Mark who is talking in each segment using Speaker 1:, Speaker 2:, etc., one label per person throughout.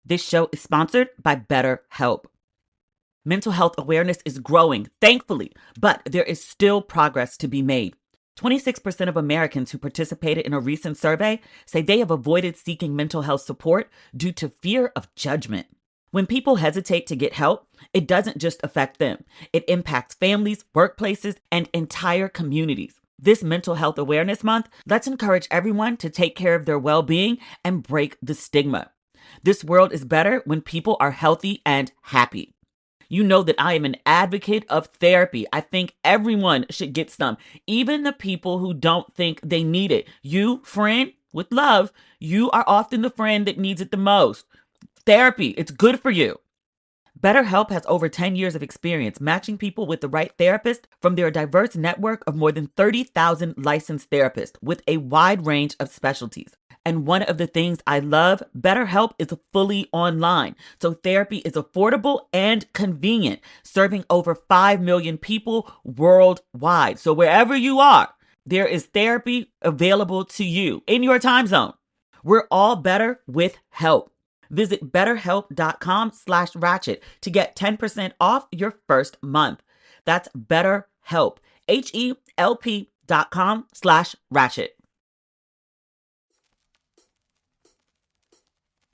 Speaker 1: This show is sponsored by BetterHelp. Mental health awareness is growing, thankfully, but there is still progress to be made. 26% of Americans who participated in a recent survey say they have avoided seeking mental health support due to fear of judgment. When people hesitate to get help, it doesn't just affect them. It impacts families, workplaces, and entire communities. This Mental Health Awareness Month, let's encourage everyone to take care of their well-being and break the stigma. This world is better when people are healthy and happy. You know that I am an advocate of therapy. I think everyone should get some, even the people who don't think they need it. You, friend, with love, you are often the friend that needs it the most. Therapy, it's good for you. BetterHelp has over 10 years of experience matching people with the right therapist from their diverse network of more than 30,000 licensed therapists with a wide range of specialties. And one of the things I love, BetterHelp is fully online. So therapy is affordable and convenient, serving over 5 million people worldwide. So wherever you are, there is therapy available to you in your time zone. We're all better with help. Visit betterhelp.com/ratchet to get 10% off your first month. That's BetterHelp, HELP.com/ratchet.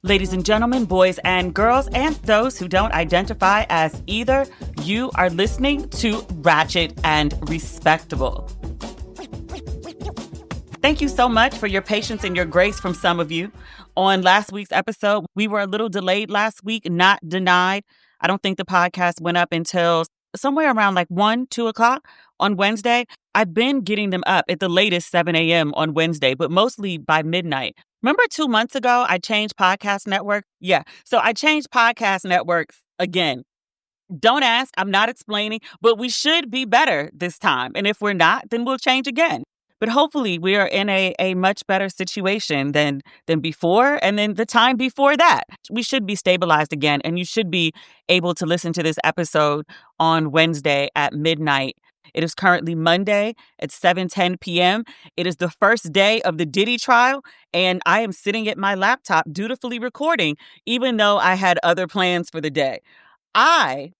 Speaker 1: Ladies and gentlemen, boys and girls, and those who don't identify as either, you are listening to Ratchet and Respectable. Thank you so much for your patience and your grace from some of you. On last week's episode, we were a little delayed last week, not denied. I don't think the podcast went up until somewhere around like 1, 2 o'clock on Wednesday. I've been getting them up at the latest 7 a.m. on Wednesday, but mostly by midnight. Remember 2 months ago, I changed podcast network? Yeah. So I changed podcast networks again. Don't ask. I'm not explaining, but we should be better this time. And if we're not, then we'll change again. But hopefully we are in a much better situation than before. And then the time before that, we should be stabilized again. And you should be able to listen to this episode on Wednesday at midnight. It is currently Monday at 7:10 p.m. It is the first day of the Diddy trial. And I am sitting at my laptop dutifully recording, even though I had other plans for the day. I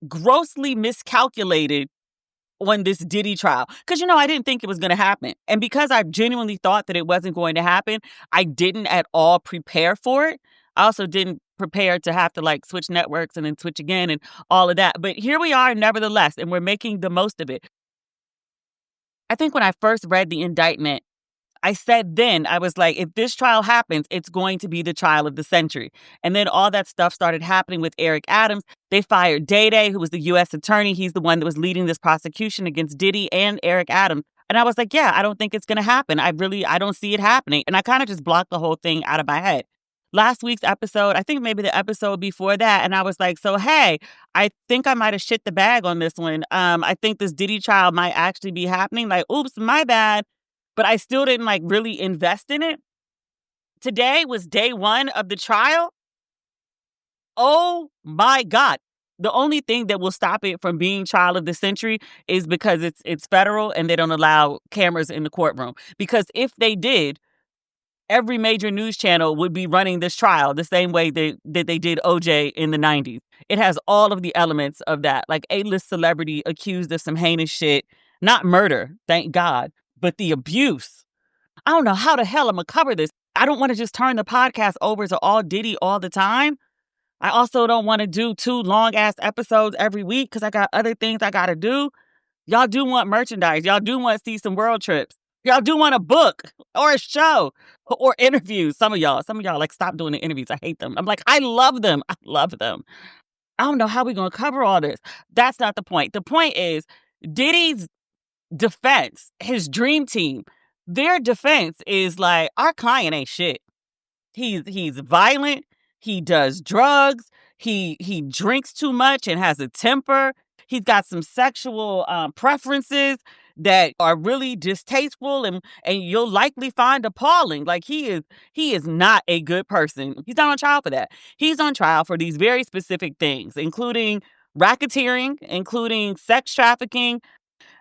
Speaker 1: grossly miscalculated on this Diddy trial. Because, I didn't think it was going to happen. And because I genuinely thought that it wasn't going to happen, I didn't at all prepare for it. I also didn't prepare to have to switch networks and then switch again and all of that. But here we are nevertheless, and we're making the most of it. I think when I first read the indictment, I said then, I was like, if this trial happens, it's going to be the trial of the century. And then all that stuff started happening with Eric Adams. They fired Day, who was the U.S. attorney. He's the one that was leading this prosecution against Diddy and Eric Adams. And I was like, yeah, I don't think it's going to happen. I don't see it happening. And I kind of just blocked the whole thing out of my head. Last week's episode, I think maybe the episode before that, and I was like, so hey, I think I might have shit the bag on this one. I think this Diddy trial might actually be happening. Oops, my bad. But I still didn't really invest in it. Today was day 1 of the trial. Oh my God. The only thing that will stop it from being trial of the century is because it's federal and they don't allow cameras in the courtroom. Because if they did, every major news channel would be running this trial the same way that they did OJ in the 90s. It has all of the elements of that. A-list celebrity accused of some heinous shit. Not murder, thank God. But the abuse, I don't know how the hell I'm going to cover this. I don't want to just turn the podcast over to all Diddy all the time. I also don't want to do 2 long-ass episodes every week because I got other things I got to do. Y'all do want merchandise. Y'all do want to see some world trips. Y'all do want a book or a show or interviews. Some of y'all stop doing the interviews. I hate them. I'm like, I love them. I love them. I don't know how we're going to cover all this. That's not the point. The point is Diddy's defense, his dream team, their defense is our client ain't shit. He's violent. He does drugs. He drinks too much and has a temper. He's got some sexual preferences that are really distasteful and you'll likely find appalling. He is not a good person. He's not on trial for that. He's on trial for these very specific things, including racketeering, including sex trafficking,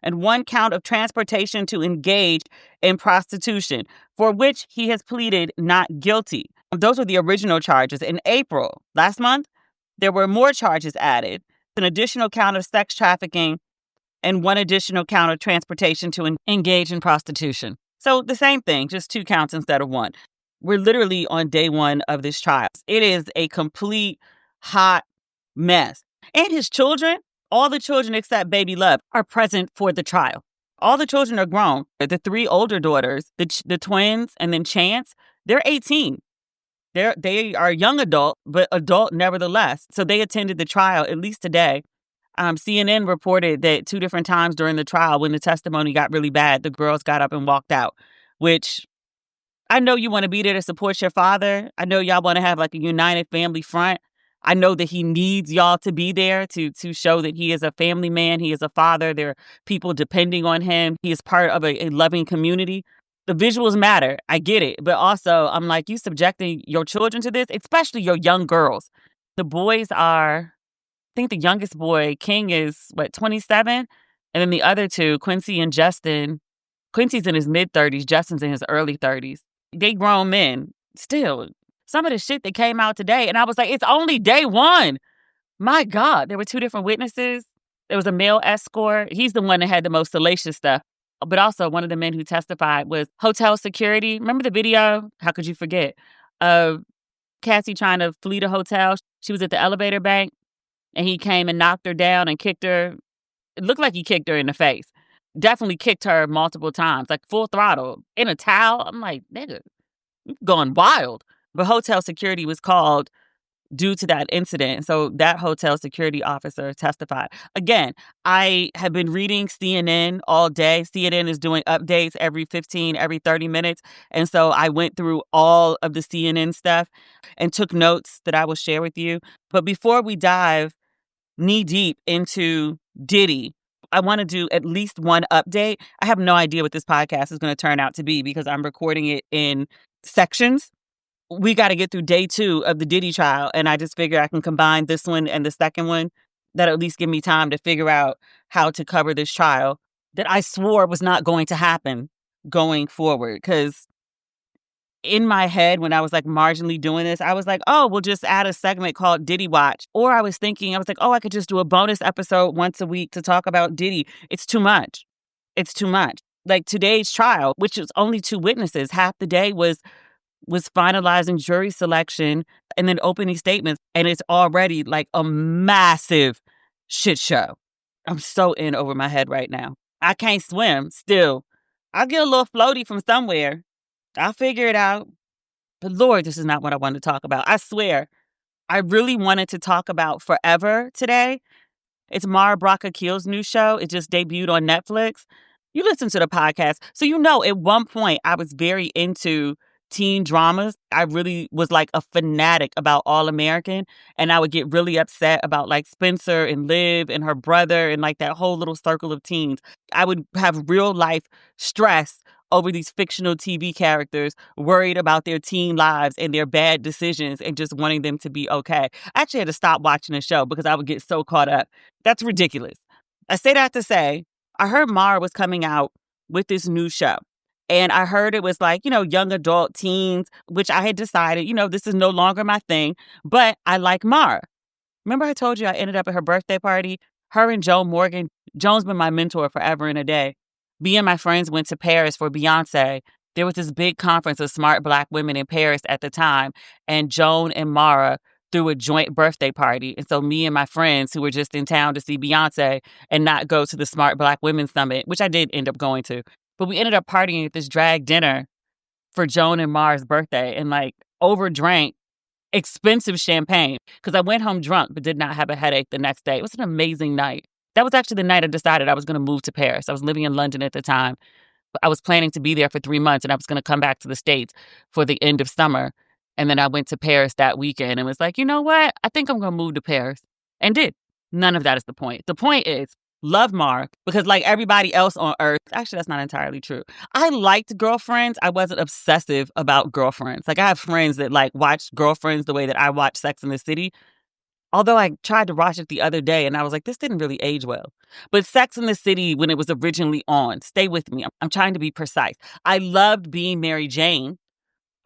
Speaker 1: and 1 count of transportation to engage in prostitution, for which he has pleaded not guilty. Those were the original charges. In April, last month, there were more charges added, an additional count of sex trafficking and one additional count of transportation to engage in prostitution. So the same thing, just 2 counts instead of 1. We're literally on day 1 of this trial. It is a complete hot mess. And his children, all the children except Baby Love, are present for the trial. All the children are grown. The 3 older daughters, the twins, and then Chance, they're 18. They are young adult, but adult nevertheless. So they attended the trial, at least today. CNN reported that 2 different times during the trial, when the testimony got really bad, the girls got up and walked out, which I know you want to be there to support your father. I know y'all want to have like a united family front. I know that he needs y'all to be there to show that he is a family man. He is a father. There are people depending on him. He is part of a loving community. The visuals matter. I get it. But also, I'm like, you subjecting your children to this, especially your young girls. The boys are, I think the youngest boy, King, is 27? And then the other 2, Quincy and Justin, Quincy's in his mid-30s, Justin's in his early 30s. They grown men. Still, some of the shit that came out today, and I was like, it's only day 1. My God, there were 2 different witnesses. There was a male escort. He's the one that had the most salacious stuff. But also, one of the men who testified was hotel security. Remember the video? How could you forget? Of Cassie trying to flee the hotel. She was at the elevator bank, and he came and knocked her down and kicked her. It looked like he kicked her in the face. Definitely kicked her multiple times, like full throttle, in a towel. I'm like, nigga, you're going wild. But hotel security was called due to that incident. So that hotel security officer testified. Again, I have been reading CNN all day. CNN is doing updates every 30 minutes. And so I went through all of the CNN stuff and took notes that I will share with you. But before we dive knee deep into Diddy, I want to do at least one update. I have no idea what this podcast is going to turn out to be because I'm recording it in sections. We got to get through day 2 of the Diddy trial. And I just figure I can combine this one and the second one. That'll at least give me time to figure out how to cover this trial that I swore was not going to happen going forward. Because in my head, when I was like marginally doing this, I was like, oh, we'll just add a segment called Diddy Watch. Or I was thinking, I was like, oh, I could just do a bonus episode once a week to talk about Diddy. It's too much. It's too much. Like today's trial, which was only 2 witnesses, half the day was finalizing jury selection and then opening statements. And it's already like a massive shit show. I'm so in over my head right now. I can't swim still. I'll get a little floaty from somewhere. I'll figure it out. But Lord, this is not what I wanted to talk about. I swear, I really wanted to talk about Forever today. It's Mara Brock Akil's new show. It just debuted on Netflix. You listen to the podcast. So you know, at one point, I was very into teen dramas. I really was like a fanatic about All American. And I would get really upset about like Spencer and Liv and her brother and like that whole little circle of teens. I would have real life stress over these fictional TV characters, worried about their teen lives and their bad decisions and just wanting them to be okay. I actually had to stop watching the show because I would get so caught up. That's ridiculous. I say that to say, I heard Mara was coming out with this new show. And I heard it was like, young adult teens, which I had decided, this is no longer my thing. But I like Mara. Remember I told you I ended up at her birthday party? Her and Joe Morgan. Joan's been my mentor forever and a day. Me and my friends went to Paris for Beyonce. There was this big conference of smart Black women in Paris at the time. And Joan and Mara threw a joint birthday party. And so me and my friends who were just in town to see Beyonce and not go to the Smart Black Women Summit, which I did end up going to. But we ended up partying at this drag dinner for Joan and Mara's birthday and like overdrank expensive champagne because I went home drunk but did not have a headache the next day. It was an amazing night. That was actually the night I decided I was going to move to Paris. I was living in London at the time. I was planning to be there for 3 months and I was going to come back to the States for the end of summer. And then I went to Paris that weekend and was like, you know what? I think I'm going to move to Paris. And did. None of that is the point. The point is, love Mark because like everybody else on earth, actually that's not entirely true. I liked Girlfriends. I wasn't obsessive about Girlfriends. Like I have friends that like watch Girlfriends the way that I watch Sex and the City. Although I tried to watch it the other day and I was like, this didn't really age well. But Sex and the City, when it was originally on, stay with me. I'm trying to be precise. I loved Being Mary Jane.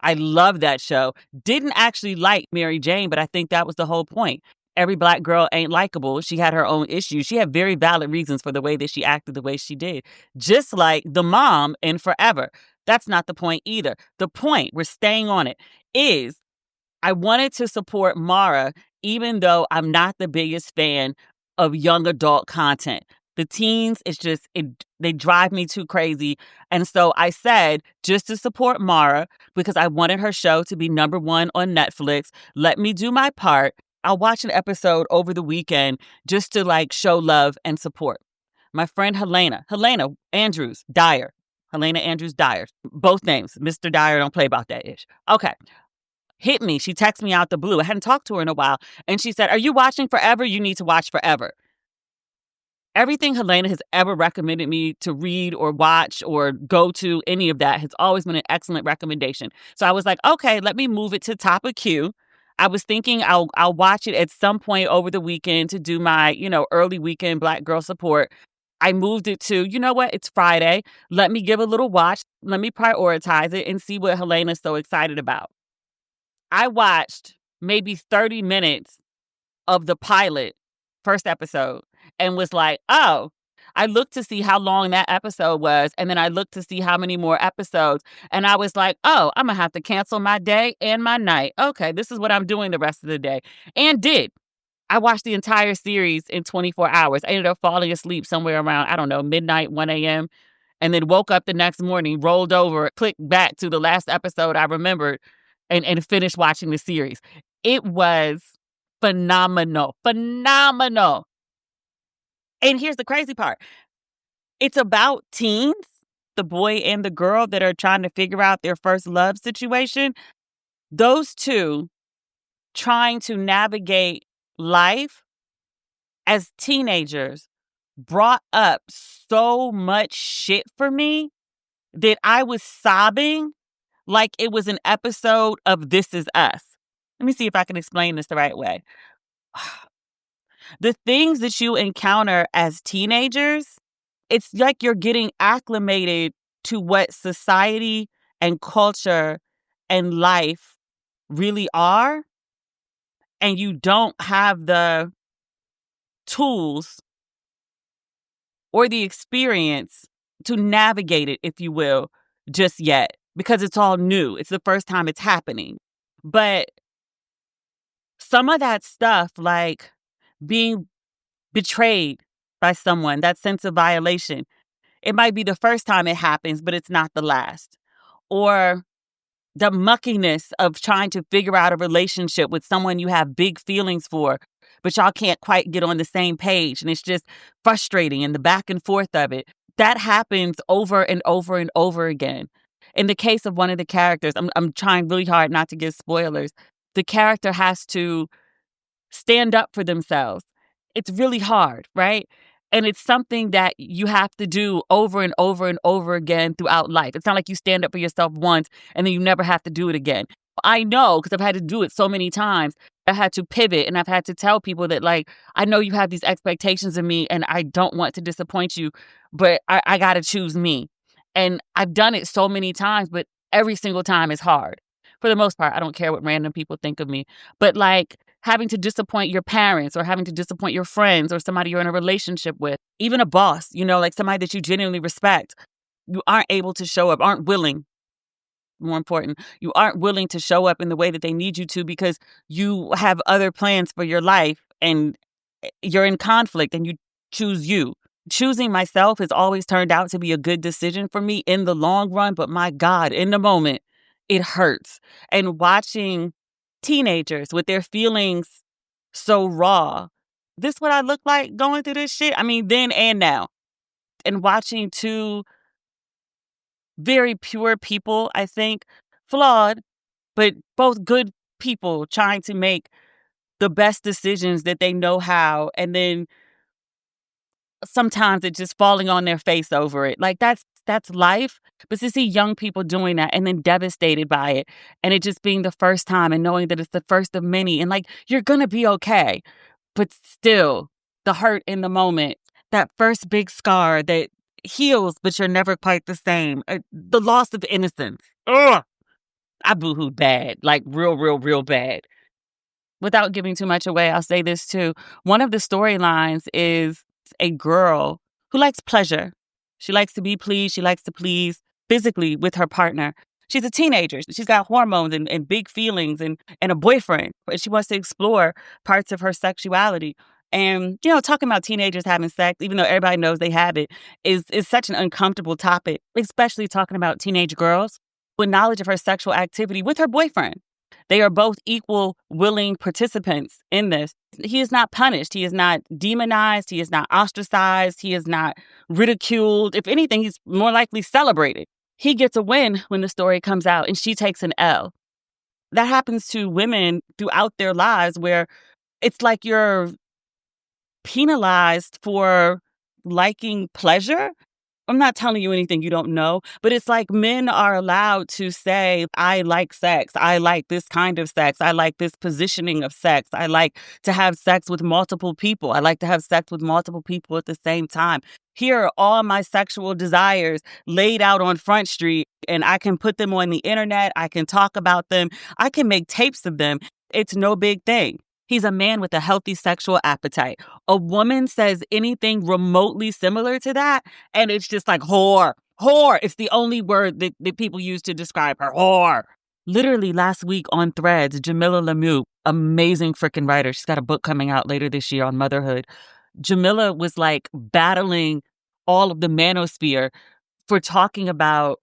Speaker 1: I love that show. Didn't actually like Mary Jane, but I think that was the whole point. Every black girl ain't likable. She had her own issues. She had very valid reasons for the way that she acted the way she did. Just like the mom in Forever. That's not the point either. The point, we're staying on it, is I wanted to support Mara, even though I'm not the biggest fan of young adult content. The teens, they drive me too crazy. And so I said, just to support Mara, because I wanted her show to be #1 on Netflix, let me do my part. I'll watch an episode over the weekend just to like show love and support. My friend Helena Andrews Dyer, Helena Andrews Dyer, both names, Mr. Dyer, don't play about that ish. Okay. Hit me. She texted me out the blue. I hadn't talked to her in a while. And she said, are you watching Forever? You need to watch Forever. Everything Helena has ever recommended me to read or watch or go to, any of that, has always been an excellent recommendation. So I was like, okay, let me move it to top of queue. I was thinking I'll watch it at some point over the weekend to do my, early weekend Black girl support. I moved it to, you know what? It's Friday. Let me give a little watch. Let me prioritize it and see what Helena's so excited about. I watched maybe 30 minutes of the pilot, first episode, and was like, oh, I looked to see how long that episode was. And then I looked to see how many more episodes. And I was like, oh, I'm going to have to cancel my day and my night. Okay, this is what I'm doing the rest of the day. And did. I watched the entire series in 24 hours. I ended up falling asleep somewhere around, I don't know, midnight, 1 a.m. And then woke up the next morning, rolled over, clicked back to the last episode I remembered, and finished watching the series. It was phenomenal. Phenomenal. And here's the crazy part. It's about teens, the boy and the girl that are trying to figure out their first love situation. Those two trying to navigate life as teenagers brought up so much shit for me that I was sobbing like it was an episode of This Is Us. Let me see if I can explain this the right way. The things that you encounter as teenagers, it's like you're getting acclimated to what society and culture and life really are, and you don't have the tools or the experience to navigate it, if you will, just yet, because it's all new. It's the first time it's happening. But some of that stuff, like being betrayed by someone, that sense of violation, it might be the first time it happens, but it's not the last. Or the muckiness of trying to figure out a relationship with someone you have big feelings for, but y'all can't quite get on the same page. And it's just frustrating, and the back and forth of it. That happens over and over and over again. In the case of one of the characters, I'm trying really hard not to give spoilers. The character has to stand up for themselves. It's really hard, right? And it's something that you have to do over and over and over again throughout life. It's not like you stand up for yourself once and then you never have to do it again. I know, because I've had to do it so many times. I had to pivot, and I've had to tell people that, like, I know you have these expectations of me and I don't want to disappoint you, but I got to choose me. And I've done it so many times, but every single time is hard. For the most part, I don't care what random people think of me. But like having to disappoint your parents or having to disappoint your friends or somebody you're in a relationship with, even a boss, like somebody that you genuinely respect, you aren't able to show up, aren't willing. More important, you aren't willing to show up in the way that they need you to because you have other plans for your life and you're in conflict and you choose you. Choosing myself has always turned out to be a good decision for me in the long run, but my God, in the moment, it hurts. And watching teenagers with their feelings so raw, this what I look like going through this shit? I mean, then and now. And watching two very pure people, I think, flawed, but both good people trying to make the best decisions that they know how, and then sometimes it's just falling on their face over it. Like that's life. But to see young people doing that and then devastated by it, and it just being the first time and knowing that it's the first of many, and like you're gonna be okay, but still the hurt in the moment, that first big scar that heals, but you're never quite the same. The loss of innocence. Ugh. I boohooed bad, like real, real, real bad. Without giving too much away, I'll say this too. One of the storylines is a girl who likes pleasure. She likes to be pleased. She likes to please physically with her partner. She's a teenager. She's got hormones and big feelings and a boyfriend. But she wants to explore parts of her sexuality. And, talking about teenagers having sex, even though everybody knows they have it, is such an uncomfortable topic, especially talking about teenage girls with knowledge of her sexual activity with her boyfriend. They are both equal, willing participants in this. He is not punished. He is not demonized. He is not ostracized. He is not ridiculed. If anything, he's more likely celebrated. He gets a win when the story comes out and she takes an L. That happens to women throughout their lives where it's like you're penalized for liking pleasure. I'm not telling you anything you don't know, but it's like men are allowed to say, I like sex. I like this kind of sex. I like this positioning of sex. I like to have sex with multiple people. I like to have sex with multiple people at the same time. Here are all my sexual desires laid out on Front Street, and I can put them on the internet. I can talk about them. I can make tapes of them. It's no big thing. He's a man with a healthy sexual appetite. A woman says anything remotely similar to that, and it's just like whore. Whore. It's the only word that people use to describe her. Whore. Literally last week on Threads, Jamila Lemieux, amazing freaking writer. She's got a book coming out later this year on motherhood. Jamila was like battling all of the manosphere for talking about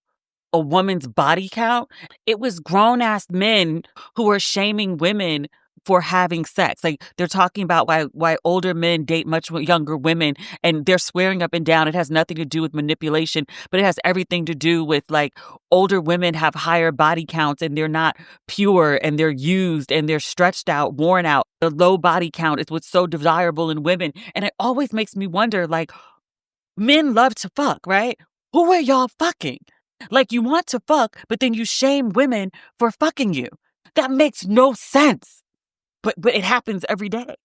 Speaker 1: a woman's body count. It was grown-ass men who were shaming women for having sex. Like, they're talking about why older men date much younger women, and they're swearing up and down it has nothing to do with manipulation, but it has everything to do with, like, older women have higher body counts and they're not pure and they're used and they're stretched out, worn out. The low body count is what's so desirable in women. And it always makes me wonder, like, men love to fuck, right? Who are y'all fucking? Like, you want to fuck, but then you shame women for fucking you. That makes no sense. But it happens every day.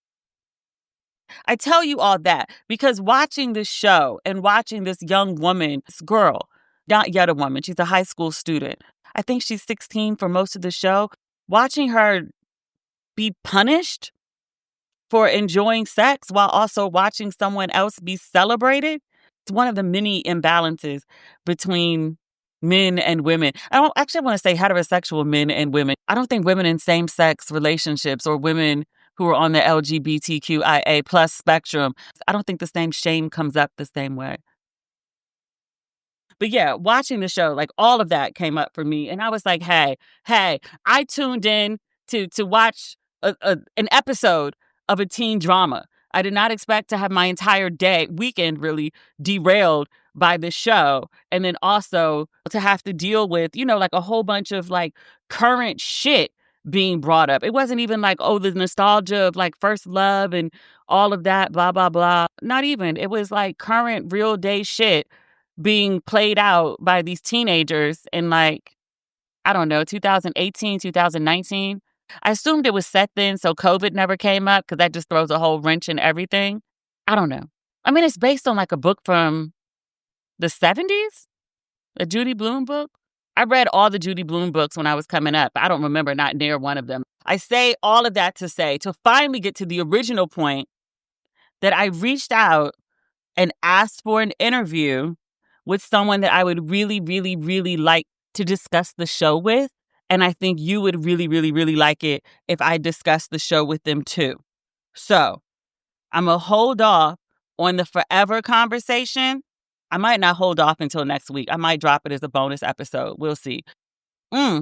Speaker 1: I tell you all that because watching this show and watching this young woman, this girl, not yet a woman, she's a high school student. I think she's 16 for most of the show. Watching her be punished for enjoying sex while also watching someone else be celebrated, it's one of the many imbalances between men and women. I don't actually want to say heterosexual men and women. I don't think women in same-sex relationships or women who are on the LGBTQIA plus spectrum, I don't think the same shame comes up the same way. But yeah, watching the show, like all of that came up for me. And I was like, hey, I tuned in to watch an episode of a teen drama. I did not expect to have my entire weekend really derailed by the show. And then also to have to deal with, like a whole bunch of like current shit being brought up. It wasn't even like, oh, the nostalgia of like first love and all of that, blah, blah, blah. Not even. It was like current real day shit being played out by these teenagers in like, I don't know, 2018, 2019. I assumed it was set then, so COVID never came up because that just throws a whole wrench in everything. I don't know. I mean, it's based on like a book from the 70s, a Judy Blume book. I read all the Judy Blume books when I was coming up. I don't remember not near one of them. I say all of that to say, to finally get to the original point, that I reached out and asked for an interview with someone that I would really, really, really like to discuss the show with. And I think you would really, really, really like it if I discussed the show with them too. So I'm going to hold off on the forever conversation. I might not hold off until next week. I might drop it as a bonus episode. We'll see.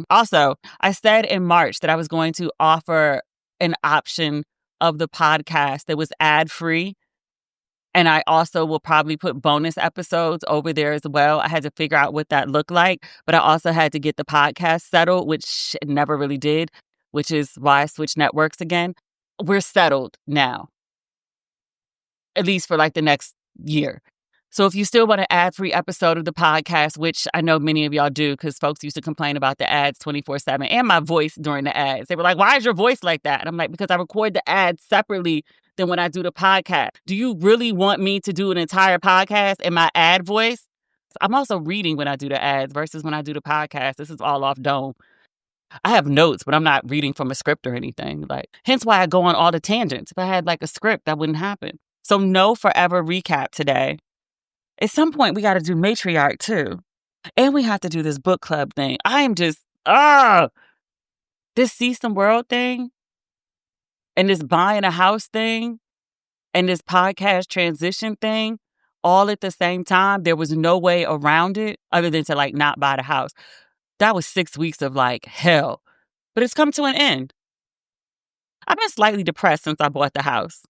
Speaker 1: Also, I said in March that I was going to offer an option of the podcast that was ad-free. And I also will probably put bonus episodes over there as well. I had to figure out what that looked like, but I also had to get the podcast settled, which it never really did, which is why I switched networks again. We're settled now, at least for like the next year. So if you still want an ad-free episode of the podcast, which I know many of y'all do because folks used to complain about the ads 24/7 and my voice during the ads. They were like, why is your voice like that? And I'm like, because I record the ads separately than when I do the podcast. Do you really want me to do an entire podcast in my ad voice? I'm also reading when I do the ads versus when I do the podcast. This is all off dome. I have notes, but I'm not reading from a script or anything. Like, hence why I go on all the tangents. If I had like a script, that wouldn't happen. So no forever recap today. At some point, we got to do matriarch too. And we have to do this book club thing. I am just, this see some world thing and this buying a house thing and this podcast transition thing all at the same time. There was no way around it other than to like not buy the house. That was 6 weeks of like hell, but it's come to an end. I've been slightly depressed since I bought the house.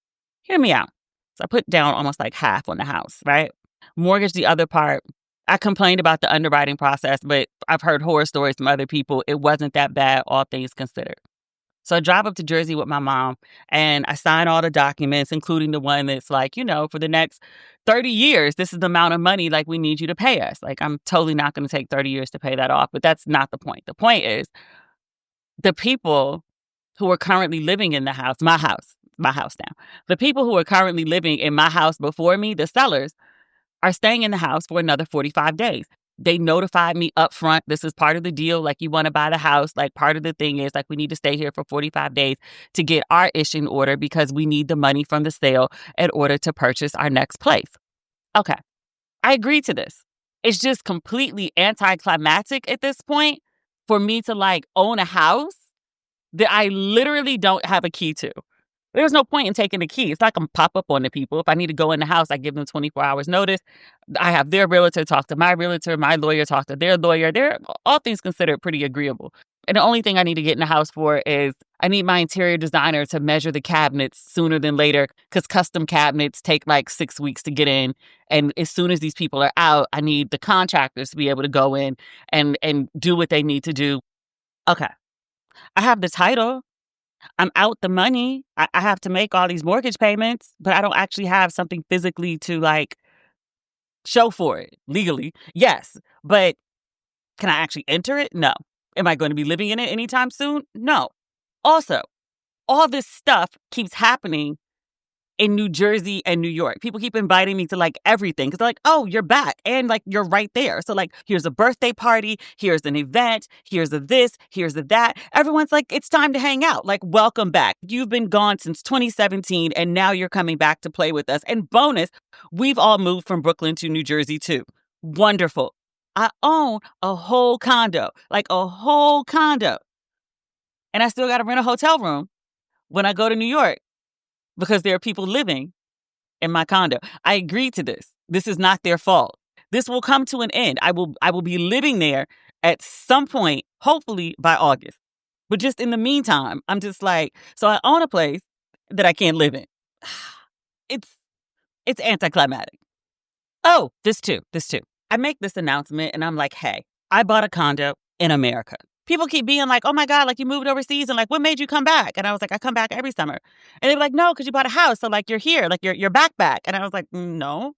Speaker 1: Hear me out. So I put down almost like half on the house, right? Mortgage the other part. I complained about the underwriting process, but I've heard horror stories from other people. It wasn't that bad, all things considered. So I drive up to Jersey with my mom and I sign all the documents, including the one that's like, for the next 30 years, this is the amount of money like we need you to pay us. Like, I'm totally not going to take 30 years to pay that off, but that's not the point. The point is the people who are currently living in the house, my house now, the people who are currently living in my house before me, the sellers, are staying in the house for another 45 days. They notified me up front. This is part of the deal. Like, you want to buy the house. Like, part of the thing is like, we need to stay here for 45 days to get our ish in order because we need the money from the sale in order to purchase our next place. Okay. I agree to this. It's just completely anticlimactic at this point for me to like own a house that I literally don't have a key to. There's no point in taking the key. It's not going to pop up on the people. If I need to go in the house, I give them 24 hours notice. I have their realtor talk to my realtor, my lawyer talk to their lawyer. They're, all things considered, pretty agreeable. And the only thing I need to get in the house for is I need my interior designer to measure the cabinets sooner than later because custom cabinets take like 6 weeks to get in. And as soon as these people are out, I need the contractors to be able to go in and do what they need to do. Okay. I have the title. I'm out the money. I have to make all these mortgage payments, but I don't actually have something physically to like show for it legally. Yes, but can I actually enter it? No. Am I going to be living in it anytime soon? No. Also, all this stuff keeps happening in New Jersey and New York. People keep inviting me to like everything because they're like, oh, you're back. And like, you're right there. So like, here's a birthday party. Here's an event. Here's a this. Here's a that. Everyone's like, it's time to hang out. Like, welcome back. You've been gone since 2017 and now you're coming back to play with us. And bonus, we've all moved from Brooklyn to New Jersey too. Wonderful. I own a whole condo, like a whole condo. And I still got to rent a hotel room when I go to New York because there are people living in my condo. I agreed to this. This is not their fault. This will come to an end. I will be living there at some point, hopefully by August. But just in the meantime, I'm just like, so I own a place that I can't live in. It's anticlimactic. Oh, this too. I make this announcement and I'm like, hey, I bought a condo in America. People keep being like, oh my God, like you moved overseas and like, what made you come back? And I was like, I come back every summer. And they were like, no, because you bought a house. So like, you're here, like you're back. And I was like, no,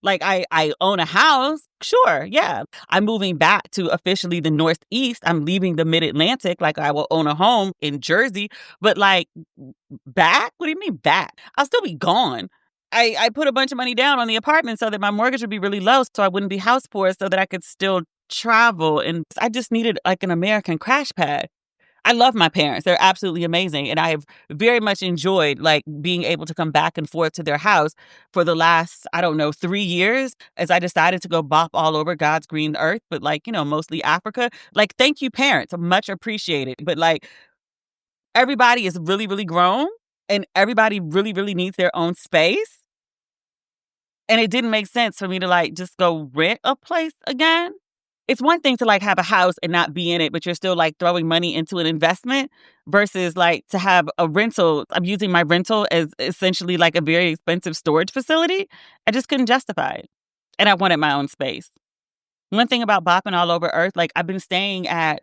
Speaker 1: like I own a house. Sure. Yeah. I'm moving back to officially the Northeast. I'm leaving the Mid-Atlantic. Like I will own a home in Jersey, but like back? What do you mean back? I'll still be gone. I put a bunch of money down on the apartment so that my mortgage would be really low so I wouldn't be house poor so that I could still travel. And I just needed like an American crash pad. I love my parents. They're absolutely amazing. And I have very much enjoyed like being able to come back and forth to their house for the last, 3 years as I decided to go bop all over God's green earth, but like, mostly Africa. Like, thank you, parents. Much appreciated. But like, everybody is really, really grown and everybody really, really needs their own space. And it didn't make sense for me to like just go rent a place again. It's one thing to like have a house and not be in it, but you're still like throwing money into an investment versus like to have a rental. I'm using my rental as essentially like a very expensive storage facility. I just couldn't justify it. And I wanted my own space. One thing about bopping all over Earth, like I've been staying at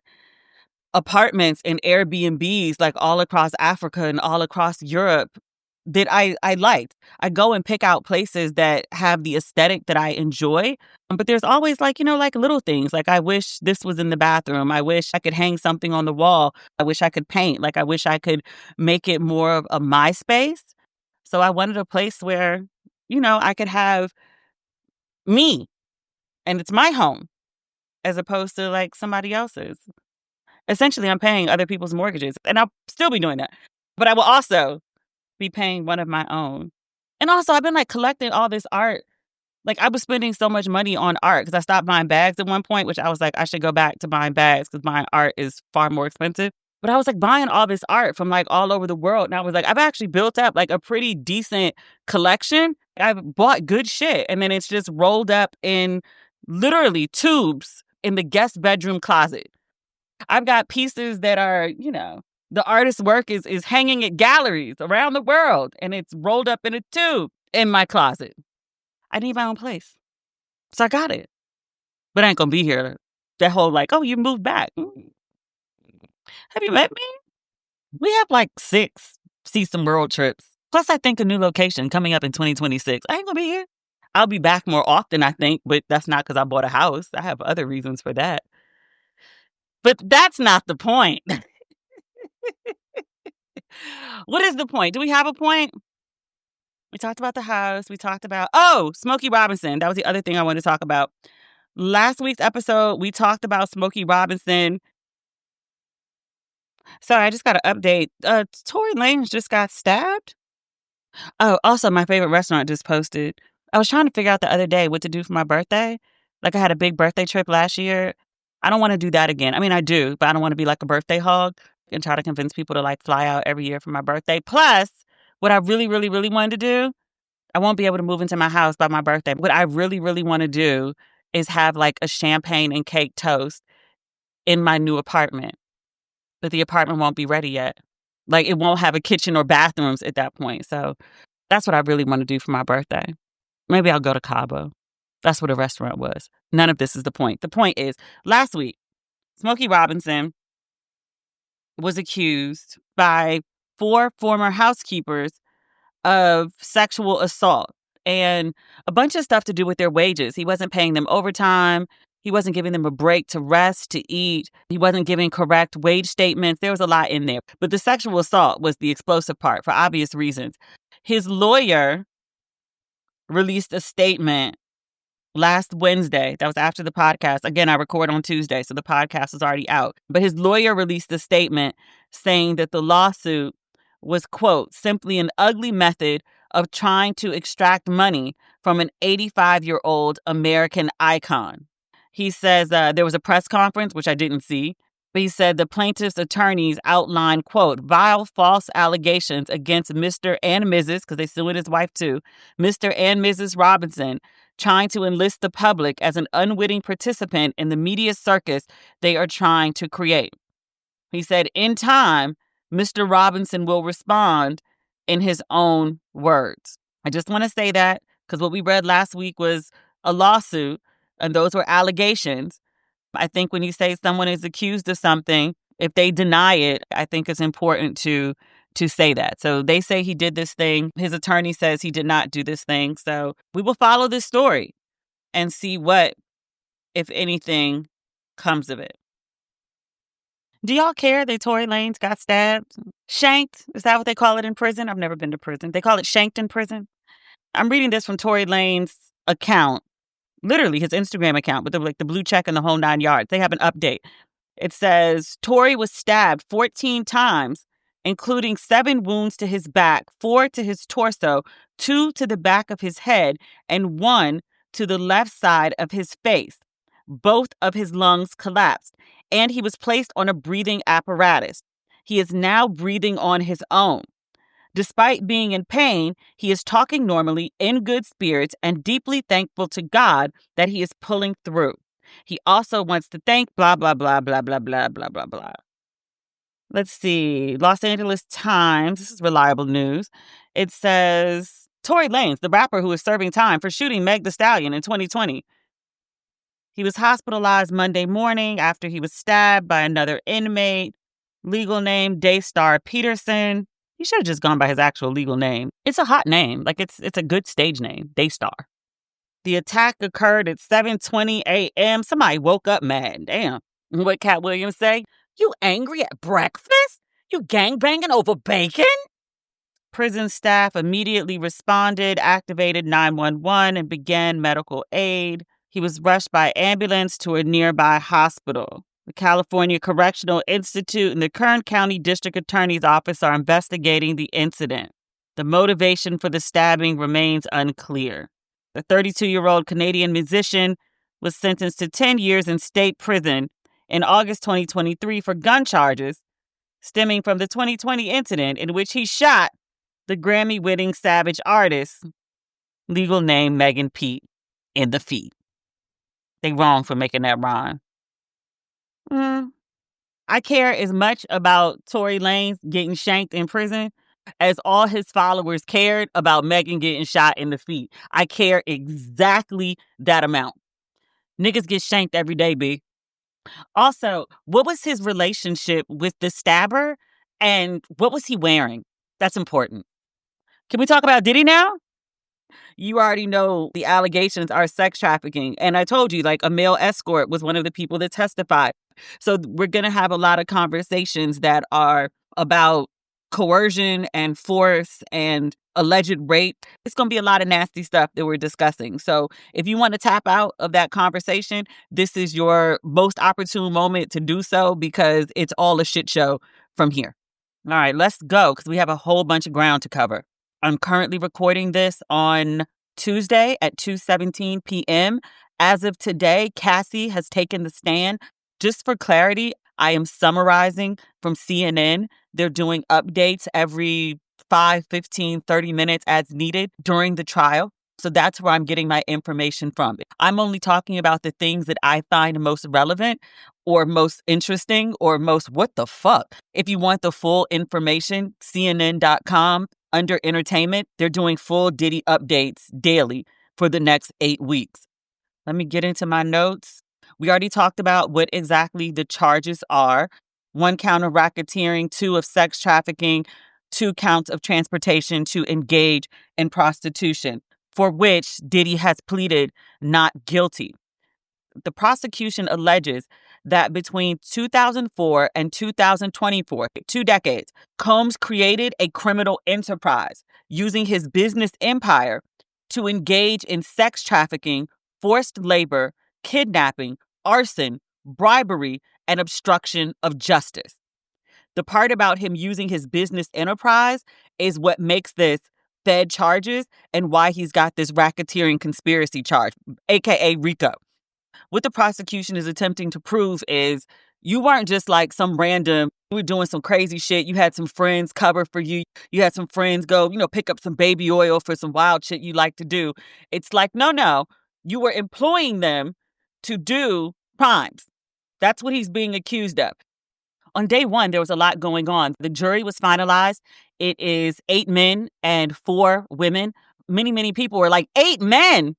Speaker 1: apartments and Airbnbs like all across Africa and all across Europe that I liked. I go and pick out places that have the aesthetic that I enjoy. But there's always like, like little things. Like I wish this was in the bathroom. I wish I could hang something on the wall. I wish I could paint. Like I wish I could make it more of a my space. So I wanted a place where, I could have me and it's my home as opposed to like somebody else's. Essentially, I'm paying other people's mortgages, and I'll still be doing that. But I will also be paying one of my own. And also, I've been like collecting all this art. Like, I was spending so much money on art because I stopped buying bags at one point, which I was like, I should go back to buying bags because buying art is far more expensive. But I was like buying all this art from like all over the world. And I was like, I've actually built up like a pretty decent collection. I've bought good shit. And then it's just rolled up in literally tubes in the guest bedroom closet. I've got pieces that are, the artist's work is hanging at galleries around the world. And it's rolled up in a tube in my closet. I need my own place. So I got it. But I ain't gonna be here. That whole like, oh, you moved back. Have you met me? We have like 6 see some world trips. Plus, I think a new location coming up in 2026. I ain't gonna be here. I'll be back more often, I think, but that's not because I bought a house. I have other reasons for that. But that's not the point. What is the point? Do we have a point? We talked about the house. We talked about, Smokey Robinson. That was the other thing I wanted to talk about. Last week's episode, we talked about Smokey Robinson. Sorry, I just got an update. Torey Lanez just got stabbed. Oh, also, my favorite restaurant just posted. I was trying to figure out the other day what to do for my birthday. Like, I had a big birthday trip last year. I don't want to do that again. I mean, I do, but I don't want to be like a birthday hog and try to convince people to like fly out every year for my birthday. Plus, what I really, really, really wanted to do, I won't be able to move into my house by my birthday. What I really, really want to do is have like a champagne and cake toast in my new apartment. But the apartment won't be ready yet. Like, it won't have a kitchen or bathrooms at that point. So that's what I really want to do for my birthday. Maybe I'll go to Cabo. That's what a restaurant was. None of this is the point. The point is, last week, Smokey Robinson was accused by 4 former housekeepers of sexual assault and a bunch of stuff to do with their wages. He wasn't paying them overtime. He wasn't giving them a break to rest, to eat. He wasn't giving correct wage statements. There was a lot in there. But the sexual assault was the explosive part for obvious reasons. His lawyer released a statement last Wednesday. That was after the podcast. Again, I record on Tuesday, so the podcast is already out. But his lawyer released a statement saying that the lawsuit was, quote, simply an ugly method of trying to extract money from an 85-year-old American icon. He says there was a press conference, which I didn't see, but he said the plaintiff's attorneys outlined, quote, vile false allegations against Mr. and Mrs., because they sued his wife too, Mr. and Mrs. Robinson, trying to enlist the public as an unwitting participant in the media circus they are trying to create. He said, in time, Mr. Robinson will respond in his own words. I just want to say that because what we read last week was a lawsuit, and those were allegations. I think when you say someone is accused of something, if they deny it, I think it's important to say that. So they say he did this thing. His attorney says he did not do this thing. So we will follow this story and see what, if anything, comes of it. Do y'all care that Torey Lanez got stabbed? Shanked? Is that what they call it in prison? I've never been to prison. They call it shanked in prison. I'm reading this from Torey Lanez's account, literally his Instagram account with the blue check and the whole 9 yards. They have an update. It says Torey was stabbed 14 times, including 7 wounds to his back, 4 to his torso, 2 to the back of his head, and 1 to the left side of his face. Both of his lungs collapsed, and he was placed on a breathing apparatus. He is now breathing on his own. Despite being in pain, he is talking normally, in good spirits, and deeply thankful to God that he is pulling through. He also wants to thank blah, blah, blah, blah, blah, blah, blah, blah, blah. Let's see. Los Angeles Times. This is reliable news. It says, Torey Lanez, the rapper who is serving time for shooting Meg Thee Stallion in 2020. He was hospitalized Monday morning after he was stabbed by another inmate. Legal name, Daystar Peterson. He should have just gone by his actual legal name. It's a hot name. Like, it's a good stage name, Daystar. The attack occurred at 7:20 a.m. Somebody woke up mad. Damn. What Cat Williams say? You angry at breakfast? You gangbanging over bacon? Prison staff immediately responded, activated 911, and began medical aid. He was rushed by ambulance to a nearby hospital. The California Correctional Institute and the Kern County District Attorney's Office are investigating the incident. The motivation for the stabbing remains unclear. The 32-year-old Canadian musician was sentenced to 10 years in state prison in August 2023 for gun charges stemming from the 2020 incident in which he shot the Grammy-winning Savage artist, legal name Megan Pete, in the feet. They wrong for making that rhyme. I care as much about Torey Lanez getting shanked in prison as all his followers cared about Megan getting shot in the feet. I care exactly that amount. Niggas get shanked every day, B. Also, what was his relationship with the stabber and what was he wearing? That's important. Can we talk about Diddy now? You already know the allegations are sex trafficking. And I told you, like, a male escort was one of the people that testified. So we're going to have a lot of conversations that are about coercion and force and alleged rape. It's going to be a lot of nasty stuff that we're discussing. So if you want to tap out of that conversation, this is your most opportune moment to do so because it's all a shit show from here. All right, let's go because we have a whole bunch of ground to cover. I'm currently recording this on Tuesday at 2:17 p.m. As of today, Cassie has taken the stand. Just for clarity, I am summarizing from CNN. They're doing updates every 5, 15, 30 minutes as needed during the trial. So that's where I'm getting my information from. I'm only talking about the things that I find most relevant or most interesting or most what the fuck. If you want the full information, CNN.com. Under entertainment, they're doing full Diddy updates daily for the next 8 weeks. Let me get into my notes. We already talked about what exactly the charges are. 1 count of racketeering, 2 of sex trafficking, 2 counts of transportation to engage in prostitution, for which Diddy has pleaded not guilty. The prosecution alleges that between 2004 and 2024, 2 decades, Combs created a criminal enterprise using his business empire to engage in sex trafficking, forced labor, kidnapping, arson, bribery, and obstruction of justice. The part about him using his business enterprise is what makes this Fed charges and why he's got this racketeering conspiracy charge, aka RICO. What the prosecution is attempting to prove is you weren't just like some random, you were doing some crazy shit. You had some friends cover for you. You had some friends go, pick up some baby oil for some wild shit you like to do. It's like, no. You were employing them to do crimes. That's what he's being accused of. On day 1, there was a lot going on. The jury was finalized. It is 8 men and 4 women. Many people were like, 8 men?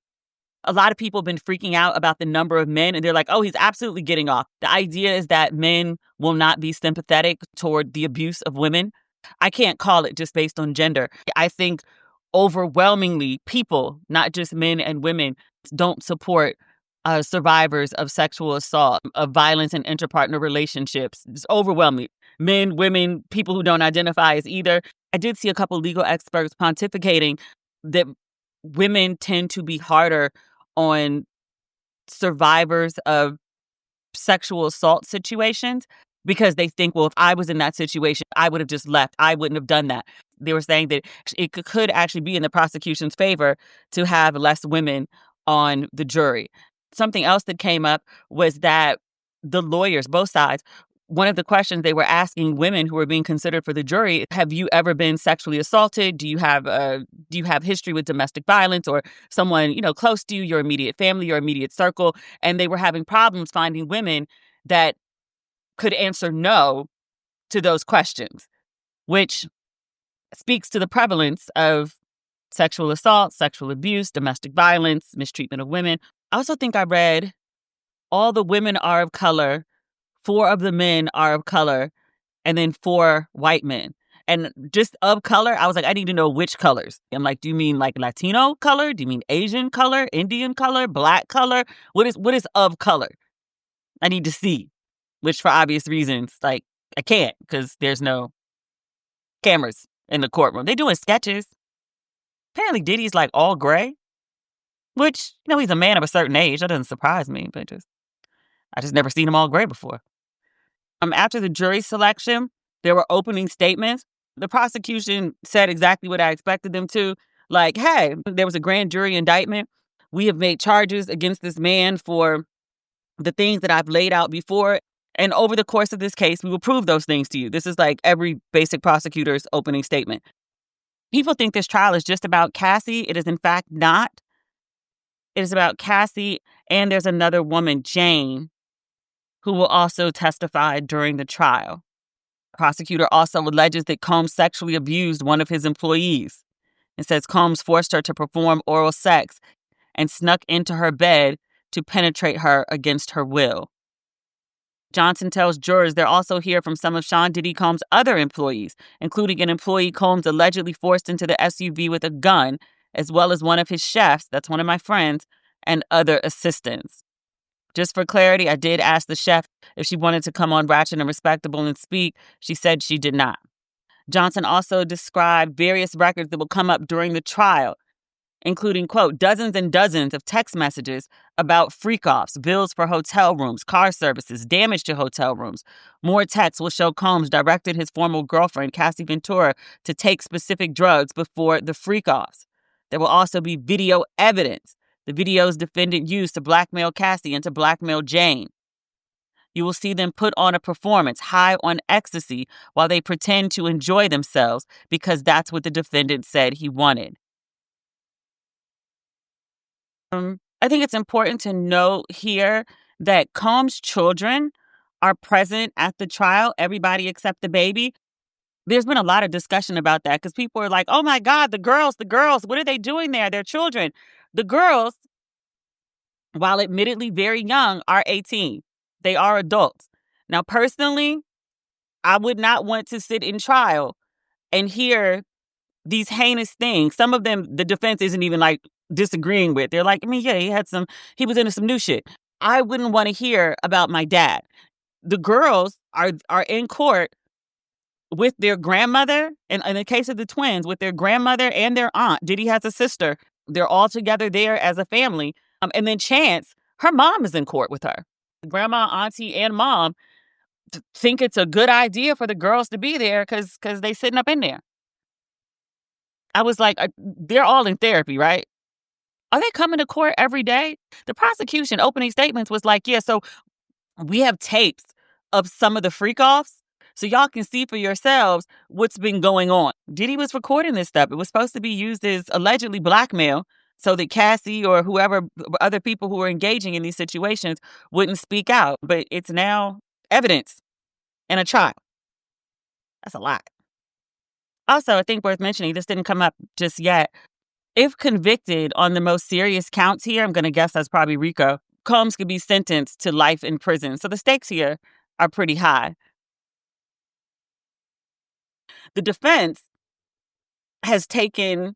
Speaker 1: A lot of people have been freaking out about the number of men, and they're like, oh, he's absolutely getting off. The idea is that men will not be sympathetic toward the abuse of women. I can't call it just based on gender. I think overwhelmingly people, not just men and women, don't support survivors of sexual assault, of violence in interpartner relationships. It's overwhelming. Men, women, people who don't identify as either. I did see a couple legal experts pontificating that women tend to be harder on survivors of sexual assault situations because they think, well, if I was in that situation, I would have just left. I wouldn't have done that. They were saying that it could actually be in the prosecution's favor to have less women on the jury. Something else that came up was that the lawyers, both sides, one of the questions they were asking women who were being considered for the jury, have you ever been sexually assaulted? Do you have history with domestic violence or someone, close to you, your immediate family, your immediate circle? And they were having problems finding women that could answer no to those questions, which speaks to the prevalence of sexual assault, sexual abuse, domestic violence, mistreatment of women. I also think I read all the women are of color, 4 of the men are of color, and then 4 white men. And just of color, I was like, I need to know which colors. I'm like, do you mean like Latino color? Do you mean Asian color, Indian color, black color? What is of color? I need to see, which for obvious reasons, like I can't because there's no cameras in the courtroom. They're doing sketches. Apparently Diddy's like all gray, which, he's a man of a certain age. That doesn't surprise me, but I just never seen him all gray before. After the jury selection, there were opening statements. The prosecution said exactly what I expected them to. Like, hey, there was a grand jury indictment. We have made charges against this man for the things that I've laid out before. And over the course of this case, we will prove those things to you. This is like every basic prosecutor's opening statement. People think this trial is just about Cassie. It is, in fact, not. It is about Cassie, and there's another woman, Jane, who will also testify during the trial. Prosecutor also alleges that Combs sexually abused one of his employees. It says Combs forced her to perform oral sex and snuck into her bed to penetrate her against her will. Johnson tells jurors they're also hear from some of Sean Diddy Combs' other employees, including an employee Combs allegedly forced into the SUV with a gun, as well as one of his chefs, that's one of my friends, and other assistants. Just for clarity, I did ask the chef if she wanted to come on Ratchet and Respectable and speak. She said she did not. Johnson also described various records that will come up during the trial, including, quote, dozens and dozens of text messages about freak-offs, bills for hotel rooms, car services, damage to hotel rooms. More texts will show Combs directed his former girlfriend, Cassie Ventura, to take specific drugs before the freak-offs. There will also be video evidence. The videos defendant used to blackmail Cassie and to blackmail Jane. You will see them put on a performance high on ecstasy while they pretend to enjoy themselves because that's what the defendant said he wanted. I think it's important to note here that Combs' children are present at the trial, everybody except the baby. There's been a lot of discussion about that because people are like, oh my God, the girls, what are they doing there? They're children. The girls, while admittedly very young, are 18. They are adults. Now, personally, I would not want to sit in trial and hear these heinous things. Some of them, the defense isn't even like disagreeing with. They're like, I mean, yeah, he was into some new shit. I wouldn't want to hear about my dad. The girls are in court with their grandmother, and in the case of the twins, with their grandmother and their aunt. Diddy has a sister. They're all together there as a family. And then Chance, her mom is in court with her. Grandma, auntie, and mom think it's a good idea for the girls to be there because they sitting up in there. I was like, they're all in therapy, right? Are they coming to court every day? The prosecution opening statements was like, yeah, so we have tapes of some of the freak-offs so y'all can see for yourselves what's been going on. Diddy was recording this stuff. It was supposed to be used as allegedly blackmail so that Cassie or whoever, other people who were engaging in these situations wouldn't speak out. But it's now evidence in a trial. That's a lot. Also, I think worth mentioning, this didn't come up just yet. If convicted on the most serious counts here, I'm going to guess that's probably RICO, Combs could be sentenced to life in prison. So the stakes here are pretty high. The defense has taken,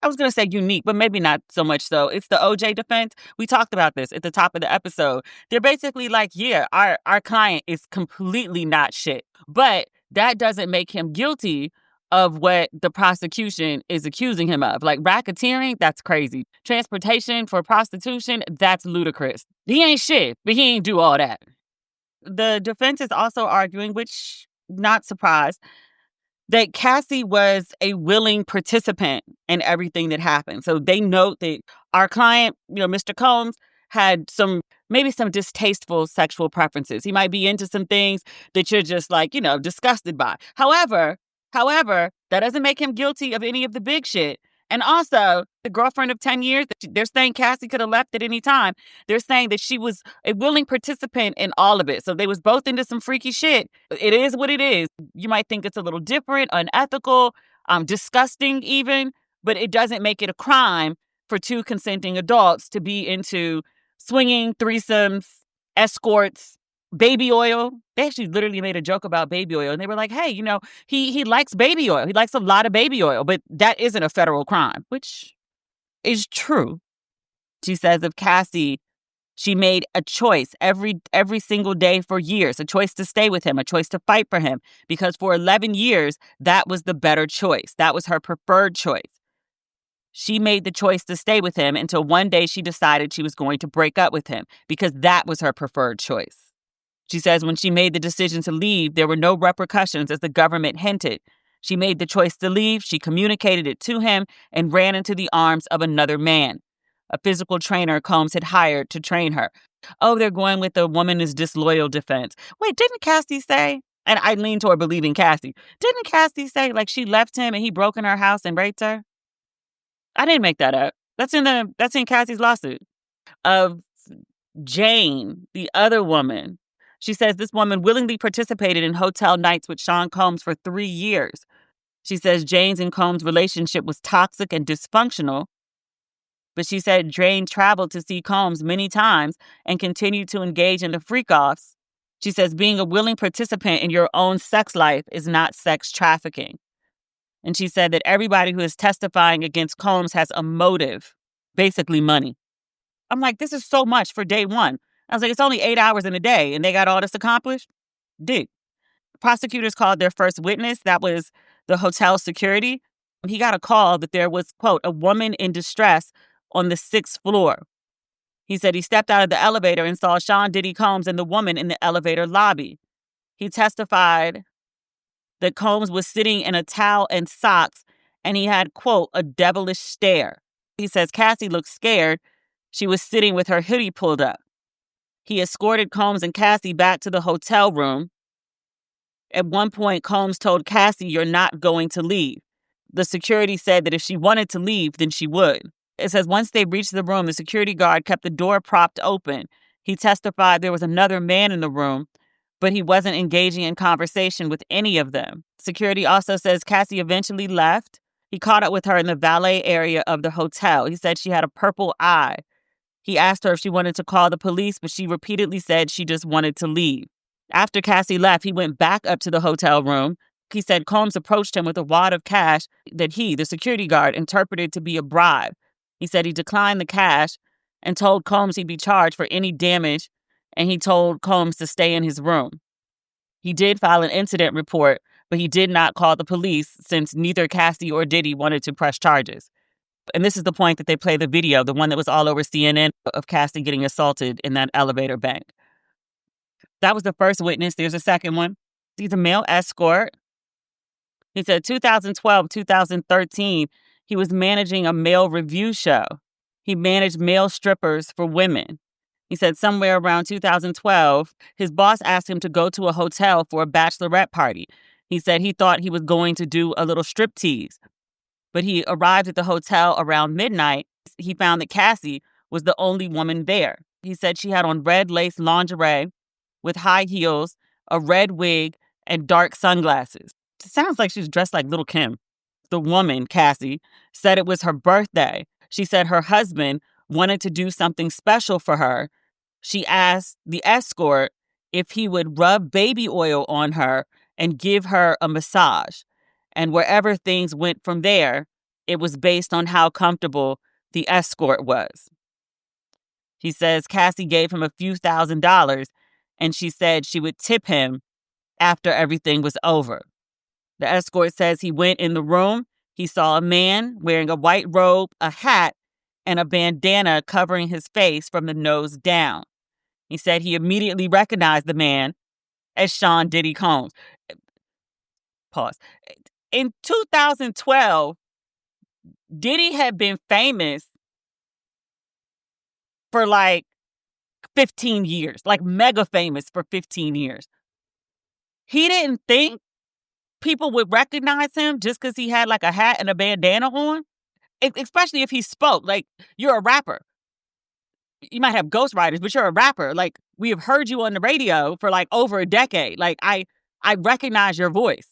Speaker 1: I was going to say unique, but maybe not so much so. It's the OJ defense. We talked about this at the top of the episode. They're basically like, yeah, our client is completely not shit. But that doesn't make him guilty of what the prosecution is accusing him of. Like racketeering, that's crazy. Transportation for prostitution, that's ludicrous. He ain't shit, but he ain't do all that. The defense is also arguing, which, not surprised, that Cassie was a willing participant in everything that happened. So they note that our client, Mr. Combs, had maybe some distasteful sexual preferences. He might be into some things that you're just like, disgusted by. However, that doesn't make him guilty of any of the big shit. And also, the girlfriend of 10 years, they're saying Cassie could have left at any time. They're saying that she was a willing participant in all of it. So they was both into some freaky shit. It is what it is. You might think it's a little different, unethical, disgusting even, but it doesn't make it a crime for two consenting adults to be into swinging, threesomes, escorts, baby oil. They actually literally made a joke about baby oil. And they were like, hey, he likes baby oil. He likes a lot of baby oil, but that isn't a federal crime, which is true. She says of Cassie, she made a choice every single day for years, a choice to stay with him, a choice to fight for him, because for 11 years, that was the better choice. That was her preferred choice. She made the choice to stay with him until one day she decided she was going to break up with him because that was her preferred choice. She says when she made the decision to leave, there were no repercussions as the government hinted. She made the choice to leave, she communicated it to him, and ran into the arms of another man, a physical trainer Combs had hired to train her. Oh, they're going with the woman is disloyal defense. Wait, didn't Cassie say, and I lean toward believing Cassie, didn't Cassie say like she left him and he broke in her house and raped her? I didn't make that up. That's in Cassie's lawsuit. Of Jane, the other woman. She says this woman willingly participated in hotel nights with Sean Combs for 3 years. She says Jane's and Combs' relationship was toxic and dysfunctional, but she said Jane traveled to see Combs many times and continued to engage in the freak-offs. She says being a willing participant in your own sex life is not sex trafficking. And she said that everybody who is testifying against Combs has a motive, basically money. I'm like, this is so much for day one. I was like, it's only 8 hours in a day, and they got all this accomplished? Dude. Prosecutors called their first witness. That was the hotel security. He got a call that there was, quote, a woman in distress on the 6th floor. He said he stepped out of the elevator and saw Sean Diddy Combs and the woman in the elevator lobby. He testified that Combs was sitting in a towel and socks, and he had, quote, a devilish stare. He says Cassie looked scared. She was sitting with her hoodie pulled up. He escorted Combs and Cassie back to the hotel room. At one point, Combs told Cassie, "You're not going to leave." The security said that if she wanted to leave, then she would. It says once they reached the room, the security guard kept the door propped open. He testified there was another man in the room, but he wasn't engaging in conversation with any of them. Security also says Cassie eventually left. He caught up with her in the valet area of the hotel. He said she had a purple eye. He asked her if she wanted to call the police, but she repeatedly said she just wanted to leave. After Cassie left, he went back up to the hotel room. He said Combs approached him with a wad of cash that he, the security guard, interpreted to be a bribe. He said he declined the cash and told Combs he'd be charged for any damage, and he told Combs to stay in his room. He did file an incident report, but he did not call the police since neither Cassie or Diddy wanted to press charges. And this is the point that they play the video, the one that was all over CNN of Cassie getting assaulted in that elevator bank. That was the first witness. There's a second one. He's a male escort. He said 2012, 2013, he was managing a male review show. He managed male strippers for women. He said somewhere around 2012, his boss asked him to go to a hotel for a bachelorette party. He said he thought he was going to do a little striptease. But he arrived at the hotel around midnight. He found that Cassie was the only woman there. He said she had on red lace lingerie with high heels, a red wig, and dark sunglasses. It sounds like she's dressed like Little Kim. The woman, Cassie, said it was her birthday. She said her husband wanted to do something special for her. She asked the escort if he would rub baby oil on her and give her a massage. And wherever things went from there, it was based on how comfortable the escort was. He says Cassie gave him a few $1,000s, and she said she would tip him after everything was over. The escort says he went in the room. He saw a man wearing a white robe, a hat, and a bandana covering his face from the nose down. He said he immediately recognized the man as Sean Diddy Combs. Pause. In 2012, Diddy had been famous for like 15 years, like mega famous for 15 years. He didn't think people would recognize him just because he had like a hat and a bandana on, especially if he spoke. Like, you're a rapper. You might have ghostwriters, but you're a rapper. Like, we have heard you on the radio for like over a decade. Like, I recognize your voice.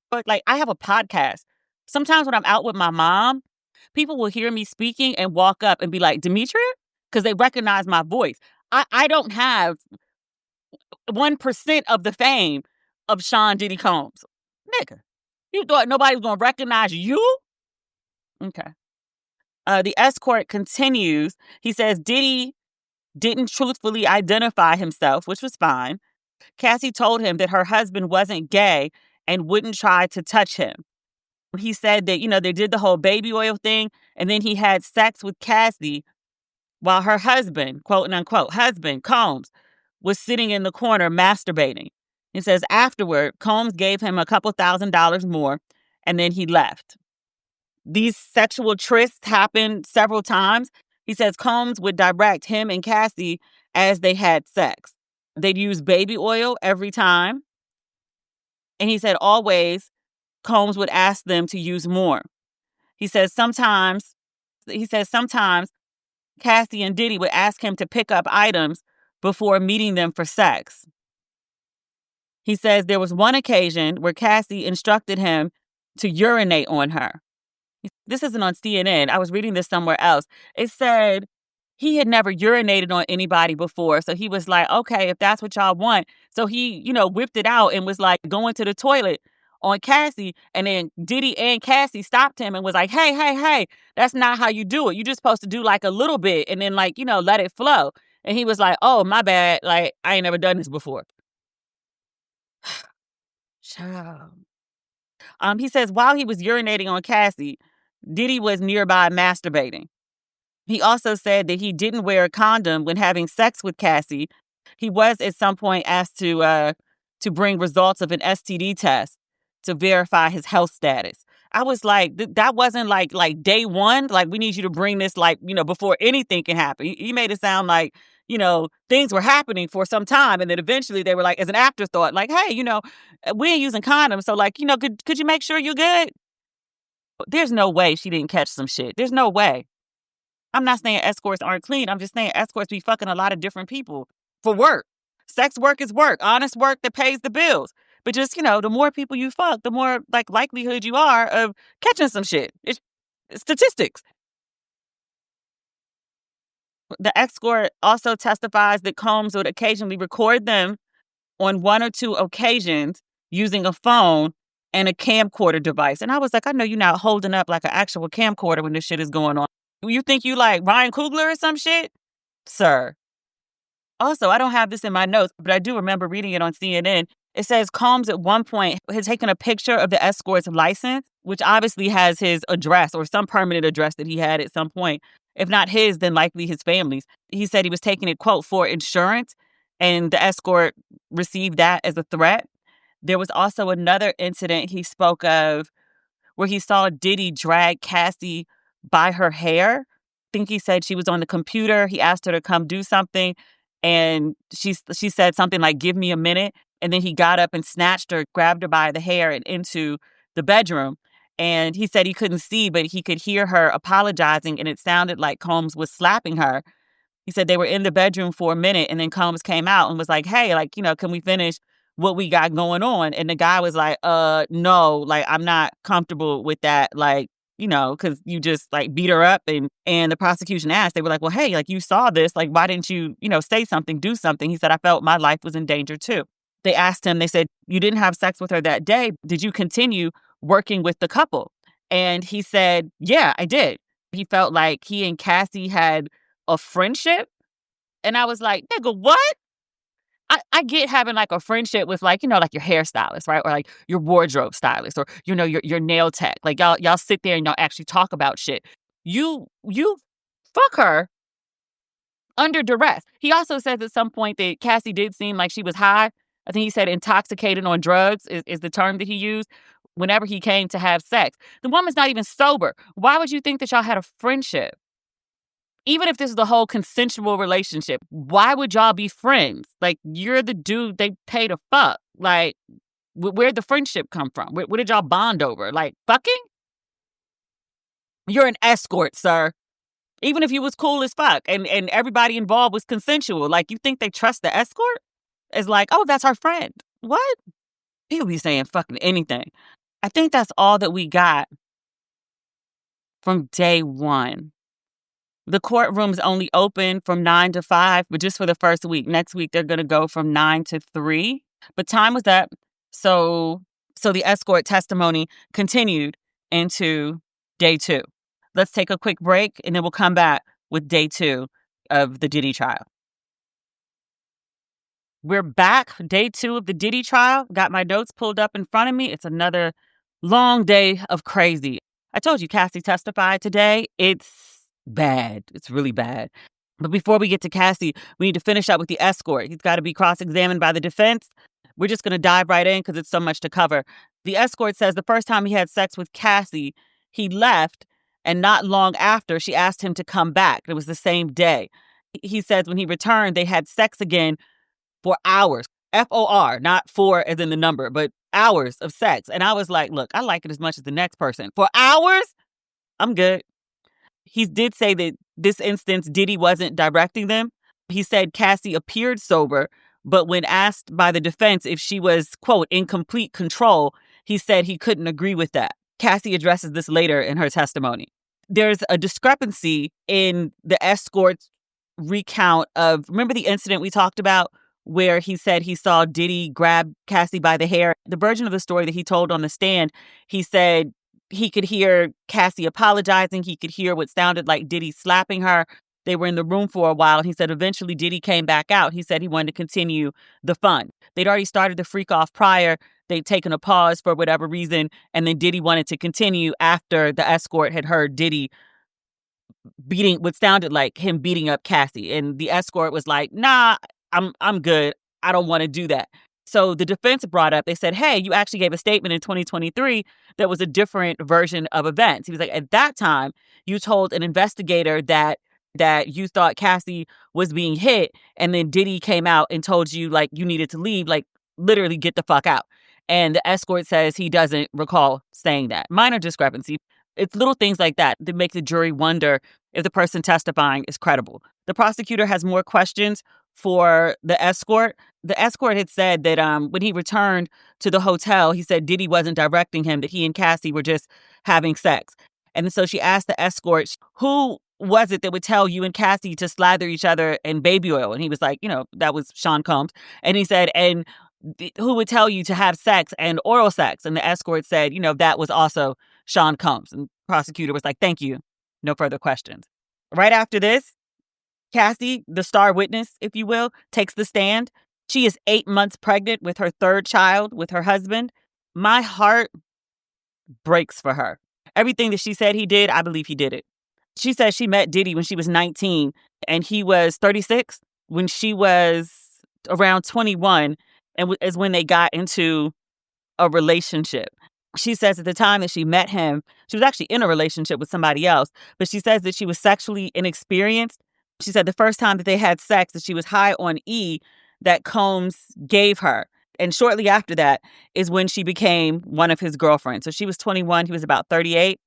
Speaker 1: But like, I have a podcast. Sometimes when I'm out with my mom, people will hear me speaking and walk up and be like, Demetria? Because they recognize my voice. I don't have 1% of the fame of Sean Diddy Combs. Nigga, you thought nobody was going to recognize you? Okay. The escort continues. He says Diddy didn't truthfully identify himself, which was fine. Cassie told him that her husband wasn't gay and wouldn't try to touch him. He said that, they did the whole baby oil thing, and then he had sex with Cassie while her husband, quote unquote, husband, Combs, was sitting in the corner masturbating. He says afterward, Combs gave him a couple $1,000s more, and then he left. These sexual trysts happened several times. He says Combs would direct him and Cassie as they had sex. They'd use baby oil every time. And he said always Combs would ask them to use more. He says sometimes Cassie and Diddy would ask him to pick up items before meeting them for sex. He says there was one occasion where Cassie instructed him to urinate on her. This isn't on CNN. I was reading this somewhere else. It said he had never urinated on anybody before. So he was like, okay, if that's what y'all want. So he, whipped it out and was like going to the toilet on Cassie. And then Diddy and Cassie stopped him and was like, hey, that's not how you do it. You're just supposed to do like a little bit and then like, let it flow. And he was like, oh, my bad. Like, I ain't never done this before. Child. He says while he was urinating on Cassie, Diddy was nearby masturbating. He also said that he didn't wear a condom when having sex with Cassie. He was at some point asked to bring results of an STD test to verify his health status. I was like, that wasn't like day one. Like, we need you to bring this before anything can happen. He made it sound like, things were happening for some time. And then eventually they were like, as an afterthought, like, hey, we ain't using condoms. So like, could you make sure you're good? There's no way she didn't catch some shit. There's no way. I'm not saying escorts aren't clean. I'm just saying escorts be fucking a lot of different people for work. Sex work is work. Honest work that pays the bills. But just, the more people you fuck, the more likelihood you are of catching some shit. It's statistics. The escort also testifies that Combs would occasionally record them on one or two occasions using a phone and a camcorder device. And I was like, I know you're not holding up like an actual camcorder when this shit is going on. You think you like Ryan Coogler or some shit? Sir. Also, I don't have this in my notes, but I do remember reading it on CNN. It says Combs at one point had taken a picture of the escort's license, which obviously has his address or some permanent address that he had at some point. If not his, then likely his family's. He said he was taking it, quote, for insurance, and the escort received that as a threat. There was also another incident he spoke of where he saw Diddy drag Cassie by her hair. I think he said she was on the computer. He asked her to come do something, and she said something like, give me a minute. And then he got up and snatched her, grabbed her by the hair and into the bedroom. And he said he couldn't see, but he could hear her apologizing, and it sounded like Combs was slapping her. He said they were in the bedroom for a minute, and then Combs came out and was like, hey, can we finish what we got going on? And the guy was like, no, I'm not comfortable with that. Because you just beat her up. And the prosecution asked, they were like, well, hey, you saw this. Why didn't you, say something, do something? He said, I felt my life was in danger too. They asked him, they said, you didn't have sex with her that day. Did you continue working with the couple? And he said, yeah, I did. He felt like he and Cassie had a friendship. And I was like, nigga, what? I get having a friendship with your hairstylist, right? Or your wardrobe stylist, or your nail tech. Y'all sit there and y'all actually talk about shit. You fuck her under duress. He also says at some point that Cassie did seem like she was high. I think he said intoxicated on drugs is the term that he used whenever he came to have sex. The woman's not even sober. Why would you think that y'all had a friendship? Even if this is the whole consensual relationship, why would y'all be friends? You're the dude they pay to fuck. Where'd the friendship come from? What did y'all bond over? Fucking? You're an escort, sir. Even if you was cool as fuck and everybody involved was consensual, you think they trust the escort? It's oh, that's our friend. What? People be saying fucking anything. I think that's all that we got from day one. The courtroom's only open from 9 to 5, but just for the first week. Next week, they're going to go from 9 to 3. But time was up. So the escort testimony continued into day 2. Let's take a quick break, and then we'll come back with day 2 of the Diddy trial. We're back. Day 2 of the Diddy trial. Got my notes pulled up in front of me. It's another long day of crazy. I told you Cassie testified today. It's bad. It's really bad. But before we get to Cassie, we need to finish up with the escort. He's got to be cross-examined by the defense. We're just going to dive right in because it's so much to cover. The escort says the first time he had sex with Cassie, he left, and not long after, she asked him to come back. It was the same day. He says when he returned, they had sex again for hours. FOR, not for as in the number, but hours of sex. And I was like, look, I like it as much as the next person. For hours, I'm good. He did say that this instance, Diddy wasn't directing them. He said Cassie appeared sober, but when asked by the defense if she was, quote, in complete control, he said he couldn't agree with that. Cassie addresses this later in her testimony. There's a discrepancy in the escort's recount of, remember the incident we talked about where he said he saw Diddy grab Cassie by the hair? The version of the story that he told on the stand, he said he could hear Cassie apologizing. He could hear what sounded like Diddy slapping her. They were in the room for a while. He said eventually Diddy came back out. He said he wanted to continue the fun. They'd already started the freak off prior. They'd taken a pause for whatever reason. And then Diddy wanted to continue after the escort had heard Diddy beating what sounded like him beating up Cassie. And the escort was like, nah, I'm good. I don't want to do that. So the defense brought up, they said, hey, you actually gave a statement in 2023 that was a different version of events. He was like, at that time, you told an investigator that you thought Cassie was being hit, and then Diddy came out and told you, like, you needed to leave, like, literally get the fuck out. And the escort says he doesn't recall saying that. Minor discrepancy. It's little things like that that make the jury wonder if the person testifying is credible. The prosecutor has more questions for the escort. The escort had said that when he returned to the hotel, he said Diddy wasn't directing him, that he and Cassie were just having sex. And so she asked the escort, who was it that would tell you and Cassie to slather each other in baby oil? And he was like, that was Sean Combs. And he said, and who would tell you to have sex and oral sex? And the escort said, that was also Sean Combs. And the prosecutor was like, thank you. No further questions. Right after this, Cassie, the star witness, if you will, takes the stand. She is 8 months pregnant with her third child with her husband. My heart breaks for her. Everything that she said he did, I believe he did it. She says she met Diddy when she was 19 and he was 36 when she was around 21, and is when they got into a relationship. She says at the time that she met him, she was actually in a relationship with somebody else, but she says that she was sexually inexperienced. She said the first time that they had sex that she was high on E that Combs gave her. And shortly after that is when she became one of his girlfriends. So she was 21, he was about 38.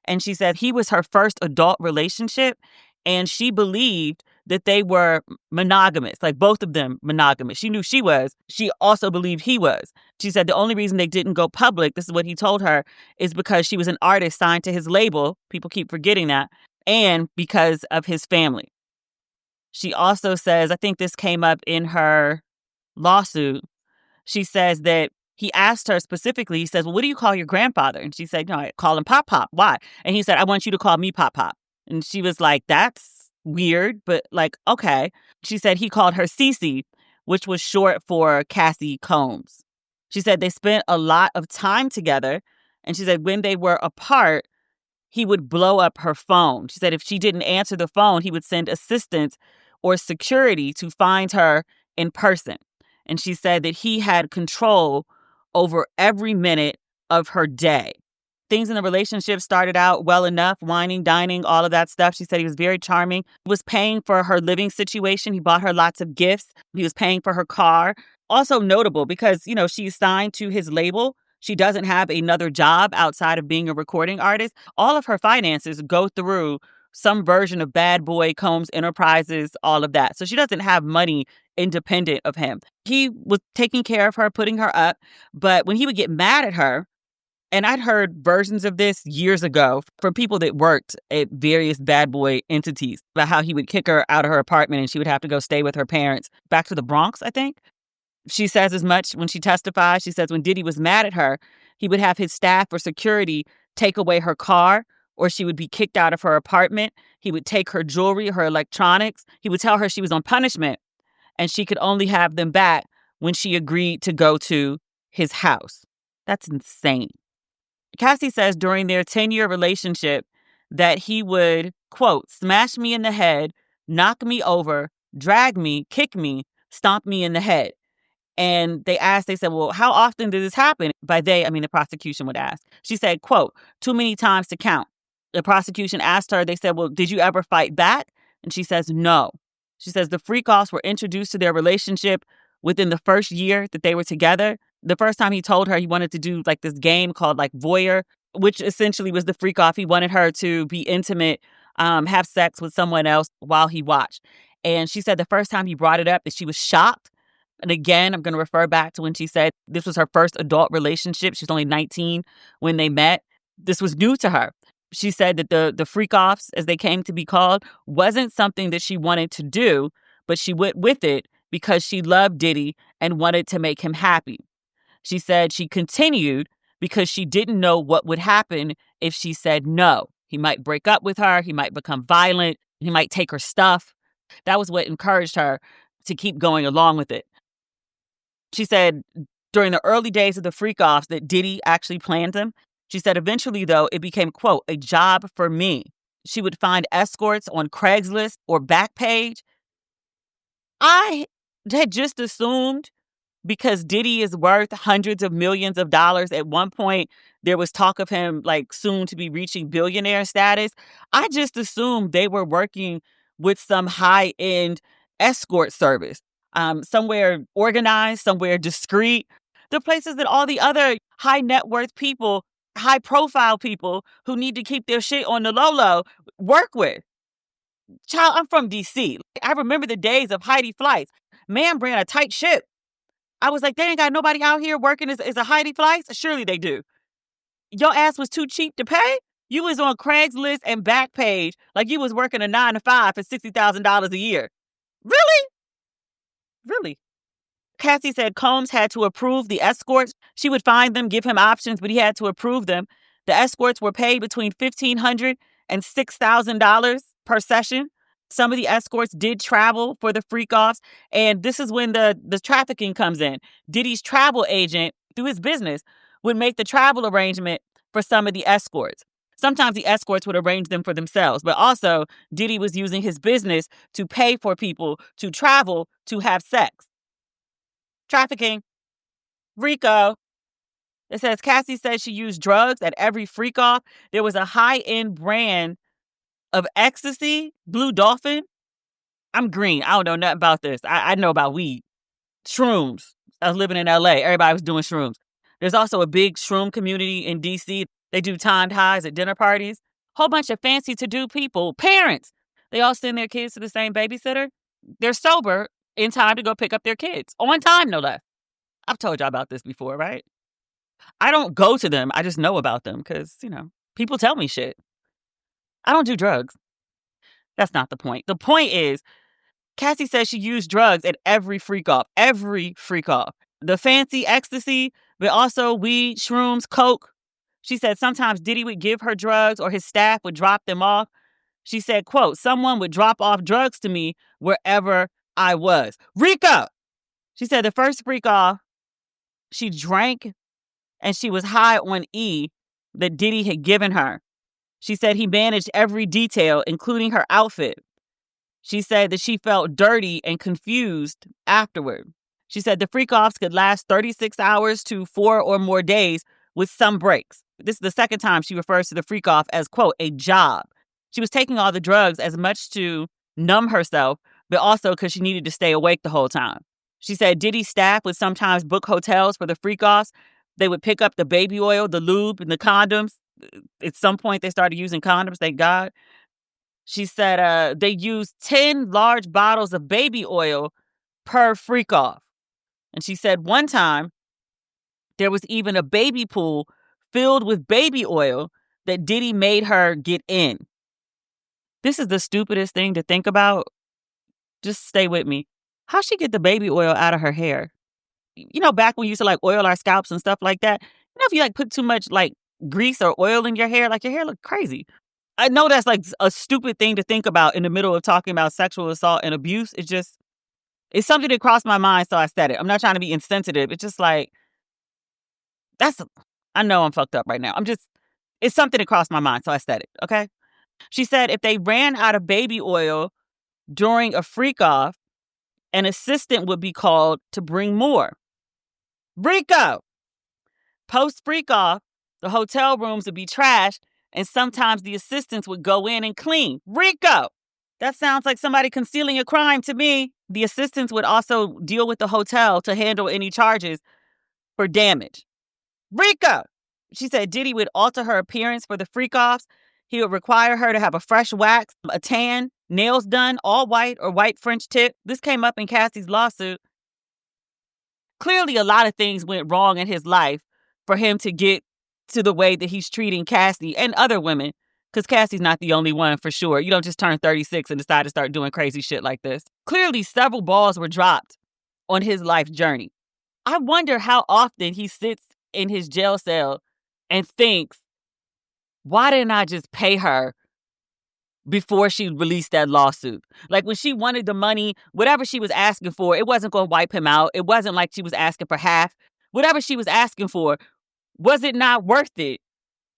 Speaker 1: And she said he was her first adult relationship. And she believed that they were monogamous, like both of them monogamous. She knew she was. She also believed he was. She said the only reason they didn't go public, this is what he told her, is because she was an artist signed to his label. People keep forgetting that. And because of his family. She also says, I think this came up in her lawsuit. She says that he asked her specifically, he says, well, what do you call your grandfather? And she said, no, I call him Pop Pop. Why? And he said, I want you to call me Pop Pop. And she was like, that's weird, but like, okay. She said he called her Cece, which was short for Cassie Combs. She said they spent a lot of time together. And she said when they were apart, he would blow up her phone. She said if she didn't answer the phone, he would send assistance or security to find her in person. And she said that he had control over every minute of her day. Things in the relationship started out well enough, whining, dining, all of that stuff. She said he was very charming. He was paying for her living situation. He bought her lots of gifts. He was paying for her car. Also notable because, she's signed to his label. She doesn't have another job outside of being a recording artist. All of her finances go through some version of Bad Boy, Combs Enterprises, all of that. So she doesn't have money independent of him. He was taking care of her, putting her up. But when he would get mad at her, and I'd heard versions of this years ago from people that worked at various Bad Boy entities about how he would kick her out of her apartment and she would have to go stay with her parents back to the Bronx, I think. She says as much when she testifies. She says when Diddy was mad at her, he would have his staff or security take away her car, or she would be kicked out of her apartment. He would take her jewelry, her electronics. He would tell her she was on punishment and she could only have them back when she agreed to go to his house. That's insane. Cassie says during their 10-year relationship that he would, quote, smash me in the head, knock me over, drag me, kick me, stomp me in the head. And they said, well, how often did this happen? By they, I mean the prosecution would ask. She said, quote, too many times to count. The prosecution asked her, they said, well, did you ever fight back? And she says, no. She says the freak-offs were introduced to their relationship within the first year that they were together. The first time he told her he wanted to do like this game called like voyeur, which essentially was the freak-off. He wanted her to be intimate, have sex with someone else while he watched. And she said the first time he brought it up that she was shocked. And again, I'm going to refer back to when she said this was her first adult relationship. She was only 19 when they met. This was new to her. She said that the freak-offs, as they came to be called, wasn't something that she wanted to do, but she went with it because she loved Diddy and wanted to make him happy. She said she continued because she didn't know what would happen if she said no. He might break up with her. He might become violent. He might take her stuff. That was what encouraged her to keep going along with it. She said during the early days of the freak-offs that Diddy actually planned them. She said eventually, though, it became, quote, a job for me. She would find escorts on Craigslist or Backpage. I had just assumed because Diddy is worth hundreds of millions of dollars. At one point, there was talk of him like soon to be reaching billionaire status. I just assumed they were working with some high-end escort service, somewhere organized, somewhere discreet. The places that all the other high net worth people, high profile people who need to keep their shit on the low work with. Child, I'm from DC. I remember the days of Heidi flights. Man ran a tight ship. I was like, they ain't got nobody out here working as a Heidi flights? Surely they do. Your ass was too cheap to pay? You was on Craigslist and Backpage like you was working a 9-to-5 for $60,000 a year. Really? Really? Cassie said Combs had to approve the escorts. She would find them, give him options, but he had to approve them. The escorts were paid between $1,500 and $6,000 per session. Some of the escorts did travel for the freak-offs, and this is when the trafficking comes in. Diddy's travel agent, through his business, would make the travel arrangement for some of the escorts. Sometimes the escorts would arrange them for themselves, but also Diddy was using his business to pay for people to travel to have sex. Trafficking. Rico. It says Cassie said she used drugs at every freak-off. There was a high-end brand of ecstasy, Blue Dolphin. I'm green. I don't know nothing about this. I know about weed. Shrooms. I was living in LA. Everybody was doing shrooms. There's also a big shroom community in DC. They do timed highs at dinner parties. Whole bunch of fancy to-do people. Parents. They all send their kids to the same babysitter. They're sober in time to go pick up their kids. On time, no less. I've told y'all about this before, right? I don't go to them. I just know about them because, people tell me shit. I don't do drugs. That's not the point. The point is, Cassie says she used drugs at every freak-off. Every freak-off. The fancy ecstasy, but also weed, shrooms, coke. She said sometimes Diddy would give her drugs or his staff would drop them off. She said, quote, someone would drop off drugs to me wherever I was. Rico! She said the first freak-off, she drank and she was high on E that Diddy had given her. She said he managed every detail, including her outfit. She said that she felt dirty and confused afterward. She said the freak-offs could last 36 hours to 4 or more days with some breaks. This is the second time she refers to the freak-off as, quote, a job. She was taking all the drugs as much to numb herself, but also because she needed to stay awake the whole time. She said Diddy's staff would sometimes book hotels for the freak-offs. They would pick up the baby oil, the lube, and the condoms. At some point, they started using condoms, thank God. She said they used 10 large bottles of baby oil per freak-off. And she said one time, there was even a baby pool filled with baby oil that Diddy made her get in. This is the stupidest thing to think about. Just stay with me. How'd she get the baby oil out of her hair? Back when we used to like oil our scalps and stuff like that. If you like put too much like grease or oil in your hair, like your hair look crazy. I know that's like a stupid thing to think about in the middle of talking about sexual assault and abuse. It's something that crossed my mind, so I said it. I'm not trying to be insensitive. It's just like, I know I'm fucked up right now. It's something that crossed my mind, so I said it, okay? She said if they ran out of baby oil During a freak off, an assistant would be called to bring more. Rico! Post freak off, the hotel rooms would be trashed, and sometimes the assistants would go in and clean. Rico! That sounds like somebody concealing a crime to me. The assistants would also deal with the hotel to handle any charges for damage. Rico! She said Diddy would alter her appearance for the freak-offs. He would require her to have a fresh wax, a tan, nails done, all white or white French tip. This came up in Cassie's lawsuit. Clearly, a lot of things went wrong in his life for him to get to the way that he's treating Cassie and other women, because Cassie's not the only one for sure. You don't just turn 36 and decide to start doing crazy shit like this. Clearly, several balls were dropped on his life journey. I wonder how often he sits in his jail cell and thinks, why didn't I just pay her before she released that lawsuit? Like when she wanted the money, whatever she was asking for, it wasn't going to wipe him out. It wasn't like she was asking for half. Whatever she was asking for, was it not worth it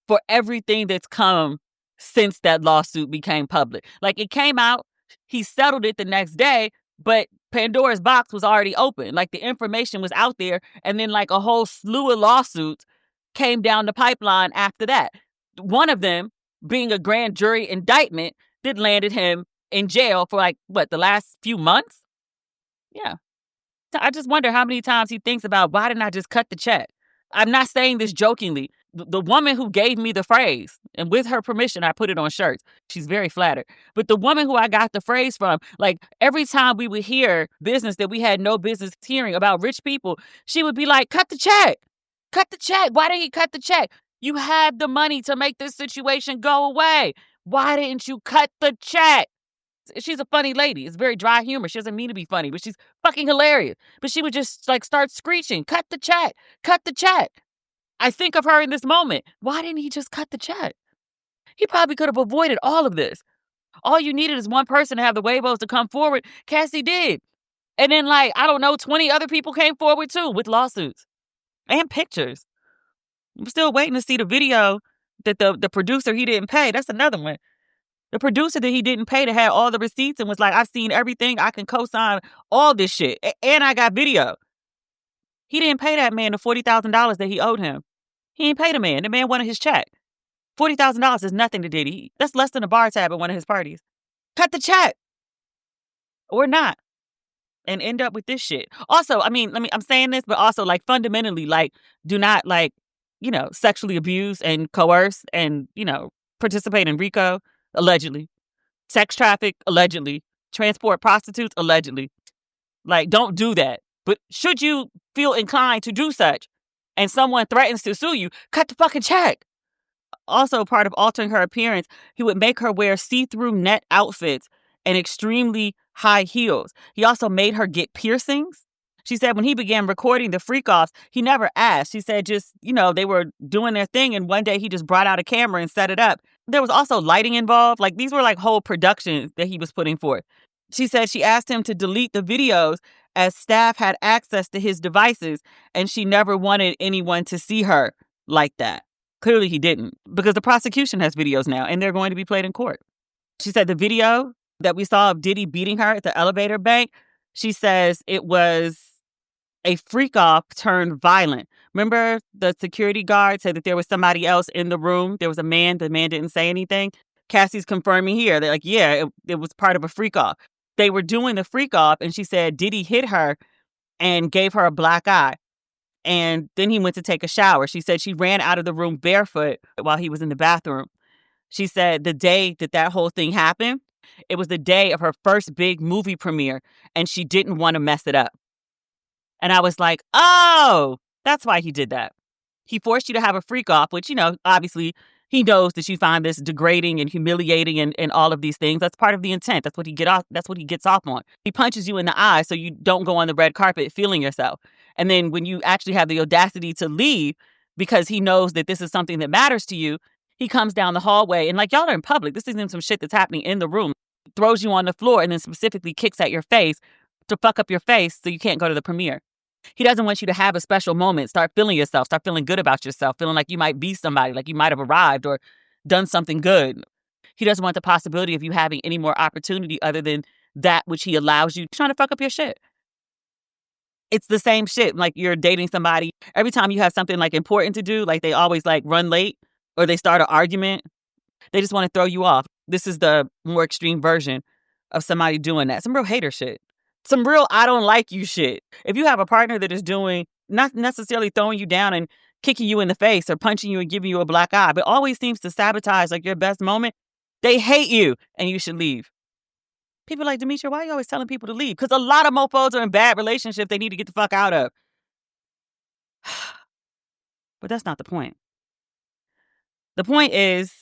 Speaker 1: for everything that's come since that lawsuit became public? Like it came out, he settled it the next day, but Pandora's box was already open. Like the information was out there, and then like a whole slew of lawsuits came down the pipeline after that. One of them being a grand jury indictment that landed him in jail for like, the last few months? Yeah. I just wonder how many times he thinks about, why didn't I just cut the check? I'm not saying this jokingly. The woman who gave me the phrase, and with her permission, I put it on shirts. She's very flattered. But the woman who I got the phrase from, like every time we would hear business that we had no business hearing about rich people, she would be like, cut the check. Cut the check. Why didn't you cut the check? You had the money to make this situation go away. Why didn't you cut the check? She's a funny lady. It's very dry humor. She doesn't mean to be funny, but she's fucking hilarious. But she would just like start screeching, cut the check, cut the check. I think of her in this moment. Why didn't he just cut the check? He probably could have avoided all of this. All you needed is one person to have the huevos to come forward. Cassie did. And then 20 other people came forward too with lawsuits and pictures. I'm still waiting to see the video that the producer he didn't pay. That's another one. The producer that he didn't pay to have all the receipts and was like, I've seen everything. I can co-sign all this shit. And I got video. He didn't pay that man the $40,000 that he owed him. He didn't pay the man. The man wanted his check. $40,000 is nothing to Diddy. That's less than a bar tab at one of his parties. Cut the check. Or not. And end up with this shit. Also, I'm saying this, but also fundamentally, do not sexually abuse and coerce and, participate in RICO. Allegedly. Sex traffic, allegedly. Transport prostitutes, allegedly. Don't do that. But should you feel inclined to do such and someone threatens to sue you, cut the fucking check. Also, part of altering her appearance, he would make her wear see-through net outfits and extremely high heels. He also made her get piercings. She said when he began recording the freak-offs, he never asked. She said just, they were doing their thing, and one day he just brought out a camera and set it up. There was also lighting involved. These were whole productions that he was putting forth. She said she asked him to delete the videos as staff had access to his devices, and she never wanted anyone to see her like that. Clearly he didn't, because the prosecution has videos now, and they're going to be played in court. She said the video that we saw of Diddy beating her at the elevator bank, she says it was a freak-off turned violent. Remember the security guard said that there was somebody else in the room? There was a man. The man didn't say anything. Cassie's confirming here. They're like, yeah, it was part of a freak-off. They were doing the freak-off, and she said Diddy hit her and gave her a black eye. And then he went to take a shower. She said she ran out of the room barefoot while he was in the bathroom. She said the day that whole thing happened, it was the day of her first big movie premiere, and she didn't want to mess it up. And I was like, oh, that's why he did that. He forced you to have a freak off, which, obviously he knows that you find this degrading and humiliating and all of these things. That's part of the intent. That's what he gets off on. He punches you in the eye so you don't go on the red carpet feeling yourself. And then when you actually have the audacity to leave because he knows that this is something that matters to you, he comes down the hallway and y'all are in public. This isn't some shit that's happening in the room. Throws you on the floor and then specifically kicks at your face to fuck up your face so you can't go to the premiere. He doesn't want you to have a special moment, start feeling yourself, start feeling good about yourself, feeling like you might be somebody, like you might have arrived or done something good. He doesn't want the possibility of you having any more opportunity other than that which he allows you. He's trying to fuck up your shit. It's the same shit. Like you're dating somebody. Every time you have something like important to do, like they always like run late or they start an argument. They just want to throw you off. This is the more extreme version of somebody doing that. Some real hater shit. Some real I don't like you shit. If you have a partner that is doing, not necessarily throwing you down and kicking you in the face or punching you and giving you a black eye, but always seems to sabotage like your best moment, they hate you and you should leave. People are like, Demetria, why are you always telling people to leave? Because a lot of mofos are in bad relationships they need to get the fuck out of. But that's not the point. The point is,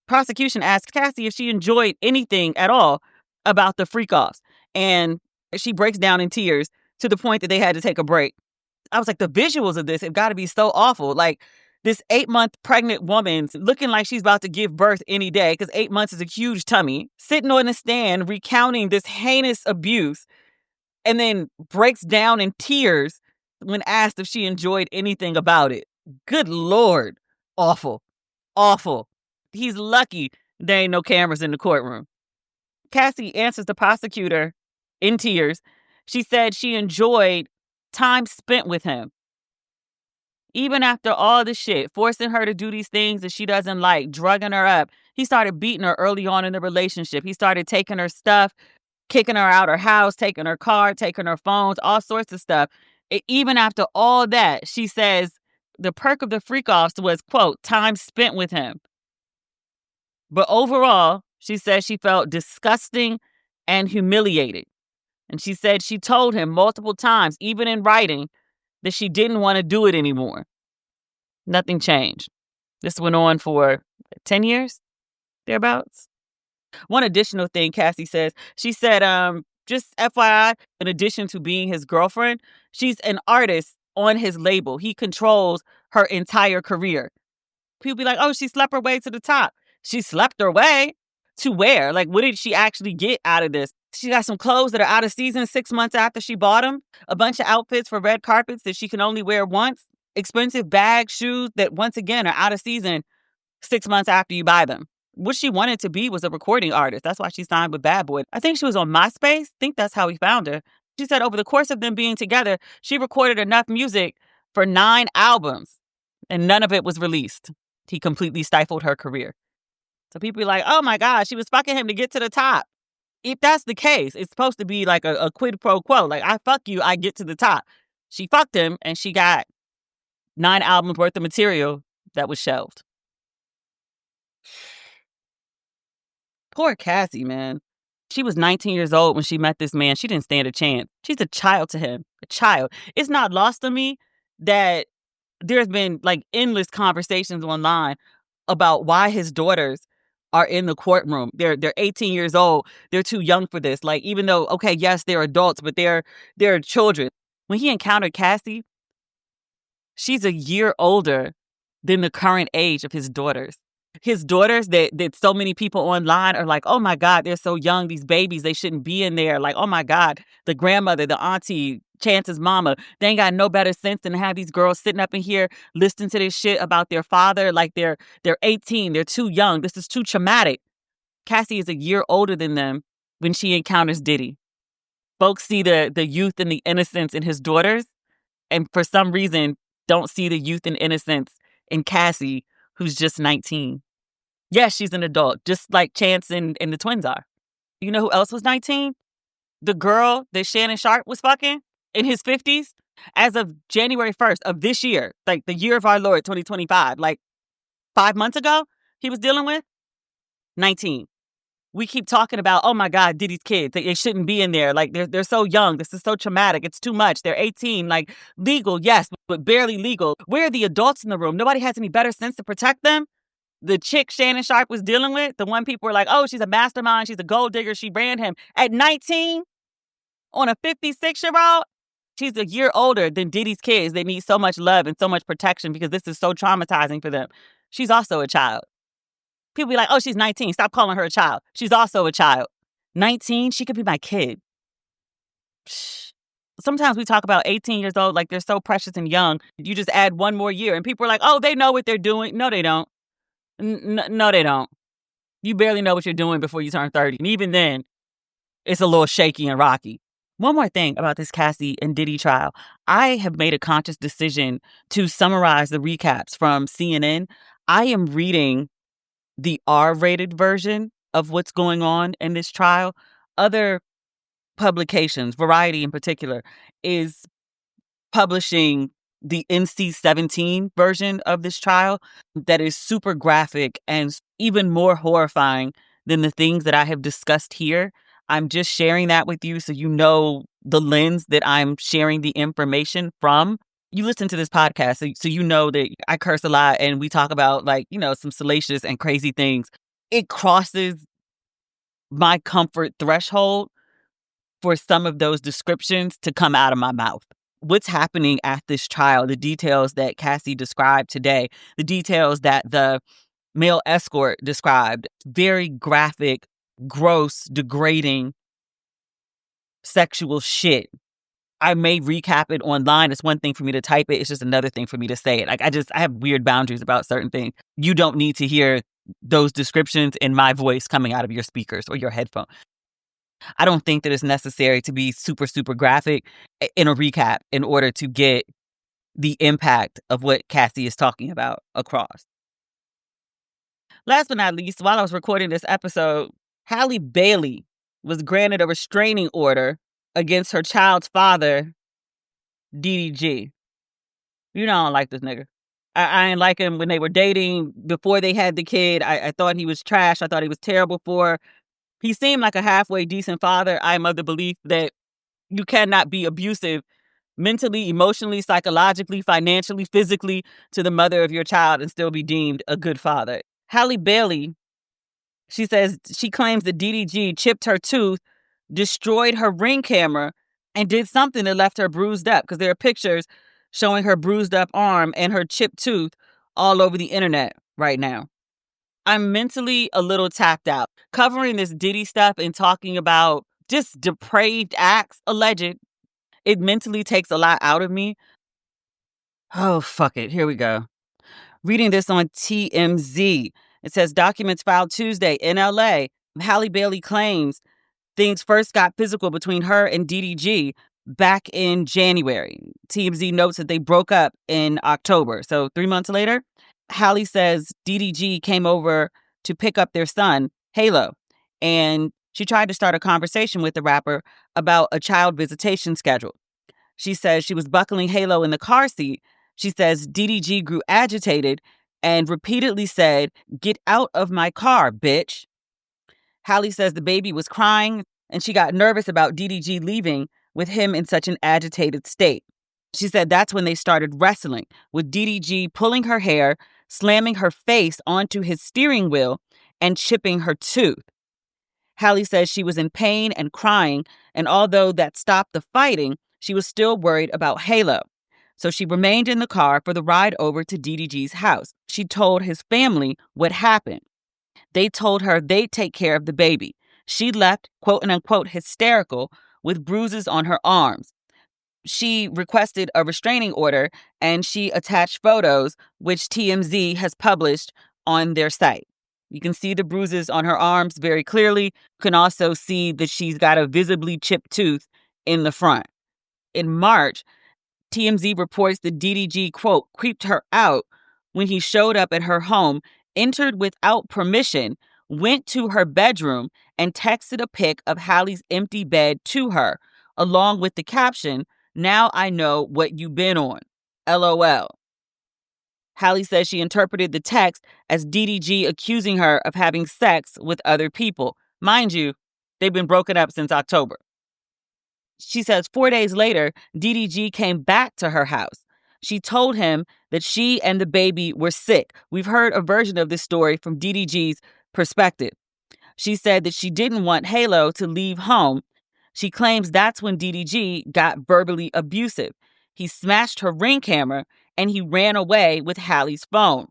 Speaker 1: prosecution asked Cassie if she enjoyed anything at all about the freak-offs. And she breaks down in tears to the point that they had to take a break. I was like, the visuals of this have got to be so awful. Like, this 8-month pregnant woman looking like she's about to give birth any day because 8 months is a huge tummy, sitting on the stand recounting this heinous abuse, and then breaks down in tears when asked if she enjoyed anything about it. Good Lord. Awful. Awful. He's lucky there ain't no cameras in the courtroom. Cassie answers the prosecutor in tears. She said she enjoyed time spent with him. Even after all the shit, forcing her to do these things that she doesn't like, drugging her up. He started beating her early on in the relationship. He started taking her stuff, kicking her out her house, taking her car, taking her phones, all sorts of stuff. Even after all that, she says the perk of the freak-offs was, quote, time spent with him. But overall, she said she felt disgusting and humiliated. And she said she told him multiple times, even in writing, that she didn't want to do it anymore. Nothing changed. This went on for 10 years, thereabouts. One additional thing Cassie says, she said, just FYI, in addition to being his girlfriend, she's an artist on his label. He controls her entire career. People be like, oh, she slept her way to the top. She slept her way to where? Like, what did she actually get out of this? She got some clothes that are out of season 6 months after she bought them. A bunch of outfits for red carpets that she can only wear once. Expensive bags, shoes that, once again, are out of season 6 months after you buy them. What she wanted to be was a recording artist. That's why she signed with Bad Boy. I think she was on MySpace. I think that's how we found her. She said over the course of them being together, she recorded enough music for 9 albums, and none of it was released. He completely stifled her career. So people be like, oh my God, she was fucking him to get to the top. If that's the case, it's supposed to be like a quid pro quo. Like, I fuck you, I get to the top. She fucked him, and she got 9 albums worth of material that was shelved. Poor Cassie, man. She was 19 years old when she met this man. She didn't stand a chance. She's a child to him. A child. It's not lost on me that there's been like endless conversations online about why his daughters are in the courtroom. They're 18 years old. They're too young for this. Like, even though, okay, yes, they're adults, but they're children. When he encountered Cassie, she's a year older than the current age of his daughters. His daughters that so many people online are like, oh my God, they're so young, these babies, they shouldn't be in there. Like, oh my God, the grandmother, the auntie, Chance's mama, they ain't got no better sense than to have these girls sitting up in here listening to this shit about their father. Like they're 18, they're too young. This is too traumatic. Cassie is a year older than them when she encounters Diddy. Folks see the youth and the innocence in his daughters, and for some reason don't see the youth and innocence in Cassie, who's just 19. Yes, she's an adult, just like Chance and the twins are. You know who else was 19? The girl that Shannon Sharp was fucking in his 50s as of January 1st of this year, like the year of our Lord, 2025, like 5 months ago, he was dealing with 19. We keep talking about, oh my God, Diddy's kids, they shouldn't be in there. Like they're so young. This is so traumatic. It's too much. They're 18, like legal, yes, but barely legal. Where are the adults in the room? Nobody has any better sense to protect them. The chick Shannon Sharp was dealing with, the one people were like, oh, she's a mastermind, she's a gold digger, she ran him. At 19, on a 56-year-old, she's a year older than Diddy's kids. They need so much love and so much protection because this is so traumatizing for them. She's also a child. People be like, oh, she's 19. Stop calling her a child. She's also a child. 19, she could be my kid. Psh. Sometimes we talk about 18 years old like they're so precious and young. You just add one more year and people are like, oh, they know what they're doing. No, they don't. No, they don't. You barely know what you're doing before you turn 30. And even then, it's a little shaky and rocky. One more thing about this Cassie and Diddy trial. I have made a conscious decision to summarize the recaps from CNN. I am reading the R-rated version of what's going on in this trial. Other publications, Variety in particular, is publishing the NC-17 version of this trial that is super graphic and even more horrifying than the things that I have discussed here. I'm just sharing that with you so you know the lens that I'm sharing the information from. You listen to this podcast, so you know that I curse a lot and we talk about, like, some salacious and crazy things. It crosses my comfort threshold for some of those descriptions to come out of my mouth. What's happening at this trial, the details that Cassie described today, the details that the male escort described, very graphic, gross, degrading, sexual shit. I may recap it online. It's one thing for me to type it. It's just another thing for me to say it. Like, I have weird boundaries about certain things. You don't need to hear those descriptions in my voice coming out of your speakers or your headphones. I don't think that it's necessary to be super, super graphic in a recap in order to get the impact of what Cassie is talking about across. Last but not least, while I was recording this episode, Halle Bailey was granted a restraining order against her child's father, Diddy. You know I don't like this nigga. I didn't like him when they were dating. Before they had the kid, I thought he was trash. I thought he was terrible for her. He seemed like a halfway decent father. I am of the belief that you cannot be abusive mentally, emotionally, psychologically, financially, physically to the mother of your child and still be deemed a good father. Halle Bailey, she says she claims that Diddy chipped her tooth, destroyed her Ring camera, and did something that left her bruised up, because there are pictures showing her bruised up arm and her chipped tooth all over the internet right now. I'm mentally a little tapped out. Covering this Diddy stuff and talking about just depraved acts, alleged, it mentally takes a lot out of me. Oh, fuck it. Here we go. Reading this on TMZ. It says documents filed Tuesday in LA. Halle Bailey claims things first got physical between her and Diddy back in January. TMZ notes that they broke up in October. So 3 months later, Halle says Diddy came over to pick up their son, Halo, and she tried to start a conversation with the rapper about a child visitation schedule. She says she was buckling Halo in the car seat. She says Diddy grew agitated and repeatedly said, "Get out of my car, bitch." Halle says the baby was crying and she got nervous about Diddy leaving with him in such an agitated state. She said that's when they started wrestling, with Diddy pulling her hair, slamming her face onto his steering wheel, and chipping her tooth. Halle says she was in pain and crying, and although that stopped the fighting, she was still worried about Halo. So she remained in the car for the ride over to Diddy's house. She told his family what happened. They told her they'd take care of the baby. She left, quote unquote, hysterical, with bruises on her arms. She requested a restraining order and she attached photos, which TMZ has published on their site. You can see the bruises on her arms very clearly. You can also see that she's got a visibly chipped tooth in the front. In March, TMZ reports that Diddy, quote, creeped her out when he showed up at her home, entered without permission, went to her bedroom, and texted a pic of Halle's empty bed to her, along with the caption, "Now I know what you've been on. LOL." Halle says she interpreted the text as Diddy accusing her of having sex with other people. Mind you, they've been broken up since October. She says 4 days later, Diddy came back to her house. She told him that she and the baby were sick. We've heard a version of this story from Diddy's perspective. She said that she didn't want Halo to leave home. She claims that's when Diddy got verbally abusive. He smashed her Ring camera and he ran away with Halle's phone.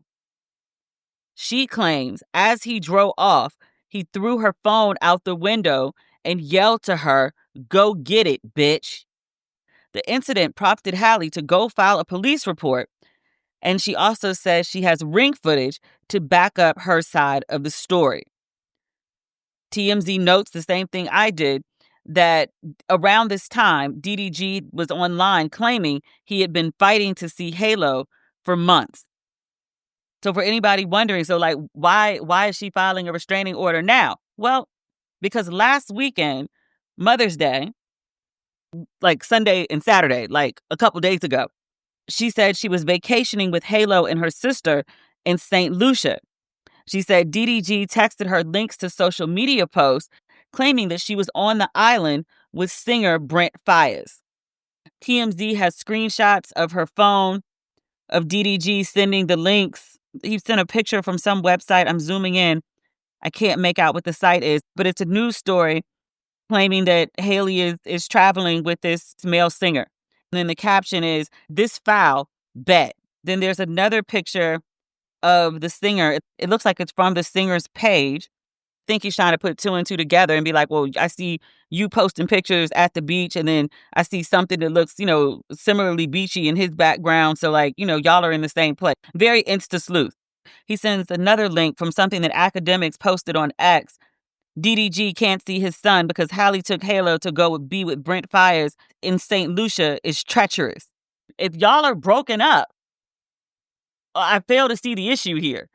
Speaker 1: She claims as he drove off, he threw her phone out the window and yelled to her, "Go get it, bitch." The incident prompted Halle to go file a police report, and she also says she has Ring footage to back up her side of the story. TMZ notes the same thing I did. that around this time, DDG was online claiming he had been fighting to see Halo for months. So for anybody wondering, so like, why is she filing a restraining order now? Well, because last weekend, Mother's Day, like Sunday and Saturday, like a couple days ago, she said she was vacationing with Halo and her sister in St. Lucia. She said DDG texted her links to social media posts claiming that she was on the island with singer Brent Faiyaz. TMZ has screenshots of her phone of DDG sending the links. He sent a picture from some website. I'm zooming in. I can't make out what the site is, but it's a news story claiming that Halle is traveling with this male singer. And then the caption is, "This foul, bet." Then there's another picture of the singer. It looks like it's from the singer's page. I think he's trying to put two and two together and be like, well, I see you posting pictures at the beach, and then I see something that looks, similarly beachy in his background. So, like, y'all are in the same place. Very Insta sleuth. He sends another link from something that academics posted on X. DDG can't see his son because Halle took Halo to go be with Brent Faiyaz in St. Lucia is treacherous. If y'all are broken up, I fail to see the issue here.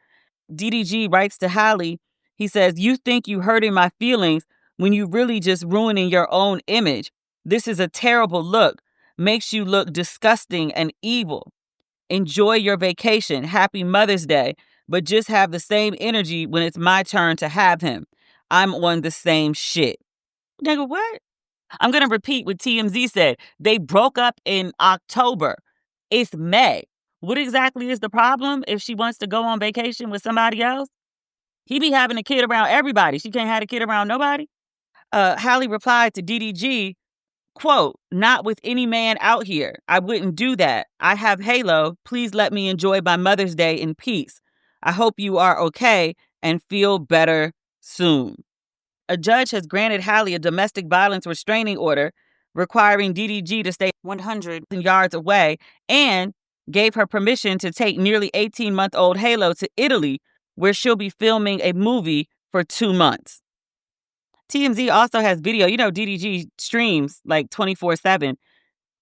Speaker 1: DDG writes to Halle, he says, "You think you hurting my feelings when you really just ruining your own image. This is a terrible look. Makes you look disgusting and evil. Enjoy your vacation. Happy Mother's Day. But just have the same energy when it's my turn to have him. I'm on the same shit." Nigga, what? I'm going to repeat what TMZ said. They broke up in October. It's May. What exactly is the problem if she wants to go on vacation with somebody else? He be having a kid around everybody. She can't have a kid around nobody. Halle replied to DDG, quote, "Not with any man out here. I wouldn't do that. I have Halo. Please let me enjoy my Mother's Day in peace. I hope you are okay and feel better soon." A judge has granted Halle a domestic violence restraining order requiring DDG to stay 100 yards away and gave her permission to take nearly 18-month-old Halo to Italy, where she'll be filming a movie for 2 months. TMZ also has video. DDG streams like 24/7.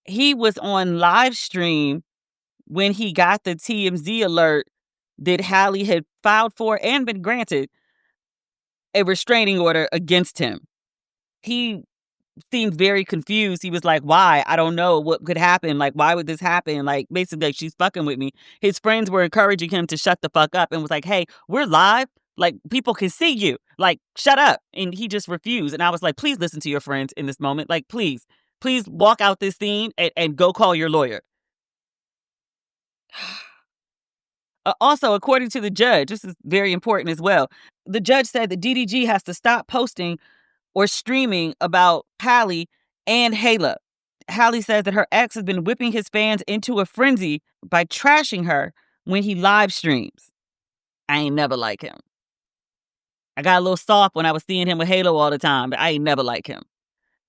Speaker 1: He was on live stream when he got the TMZ alert that Halle had filed for and been granted a restraining order against him. He seemed very confused. He was like, "Why? I don't know what could happen. Like, why would this happen?" Like, basically, like, she's fucking with me. His friends were encouraging him to shut the fuck up and was like, "Hey, we're live. Like, people can see you. Like, shut up." And he just refused. And I was like, please listen to your friends in this moment. Like, please walk out this scene and go call your lawyer. Also, according to the judge, this is very important as well. The judge said that DDG has to stop posting or streaming about Halle and Halo. Halle says that her ex has been whipping his fans into a frenzy by trashing her when he live streams. I ain't never like him. I got a little soft when I was seeing him with Halo all the time, but I ain't never like him.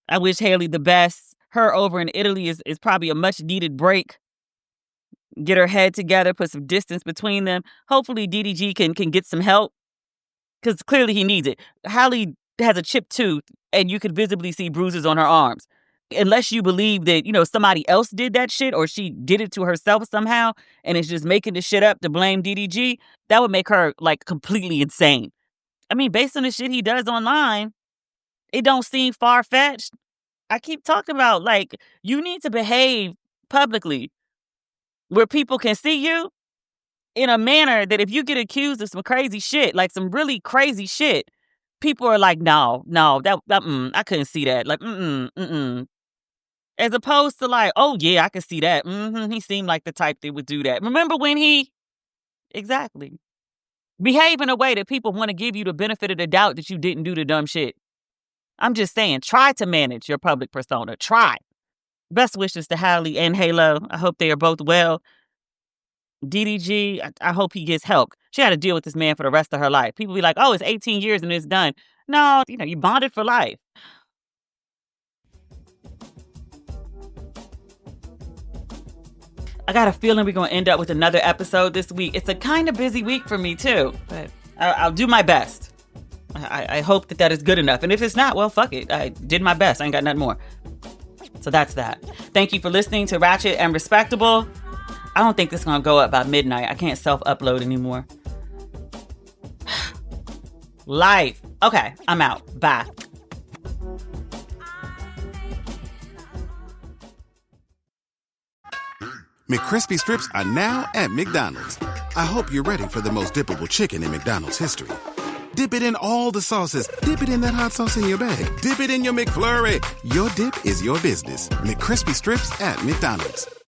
Speaker 1: I wish Halle the best. Her over in Italy is probably a much needed break. Get her head together, put some distance between them. Hopefully DDG can get some help because clearly he needs it. Halle has a chipped tooth and you could visibly see bruises on her arms. Unless you believe that, somebody else did that shit or she did it to herself somehow and is just making the shit up to blame DDG, that would make her like completely insane. I mean, based on the shit he does online, it don't seem far-fetched. I keep talking about, like, you need to behave publicly where people can see you in a manner that if you get accused of some crazy shit, like some really crazy shit, people are like, no, that I couldn't see that. Like, As opposed to like, oh yeah, I could see that. He seemed like the type that would do that. Remember when exactly. Behave in a way that people want to give you the benefit of the doubt that you didn't do the dumb shit. I'm just saying, try to manage your public persona. Try. Best wishes to Halle and Halo. I hope they are both well. DDG, I hope he gets help. She had to deal with this man for the rest of her life. People be like, oh, it's 18 years and it's done. No, you bonded for life. I got a feeling we're going to end up with another episode this week. It's a kind of busy week for me too, but I'll do my best. I hope that is good enough. And if it's not, well, fuck it. I did my best. I ain't got nothing more. So that's that. Thank you for listening to Ratchet and Respectable. I don't think this is going to go up by midnight. I can't self-upload anymore. Life. Okay, I'm out. Bye.
Speaker 2: McCrispy strips are now at McDonald's. I hope you're ready for the most dippable chicken in McDonald's history. Dip it in all the sauces. Dip it in that hot sauce in your bag. Dip it in your McFlurry. Your dip is your business. McCrispy strips at McDonald's.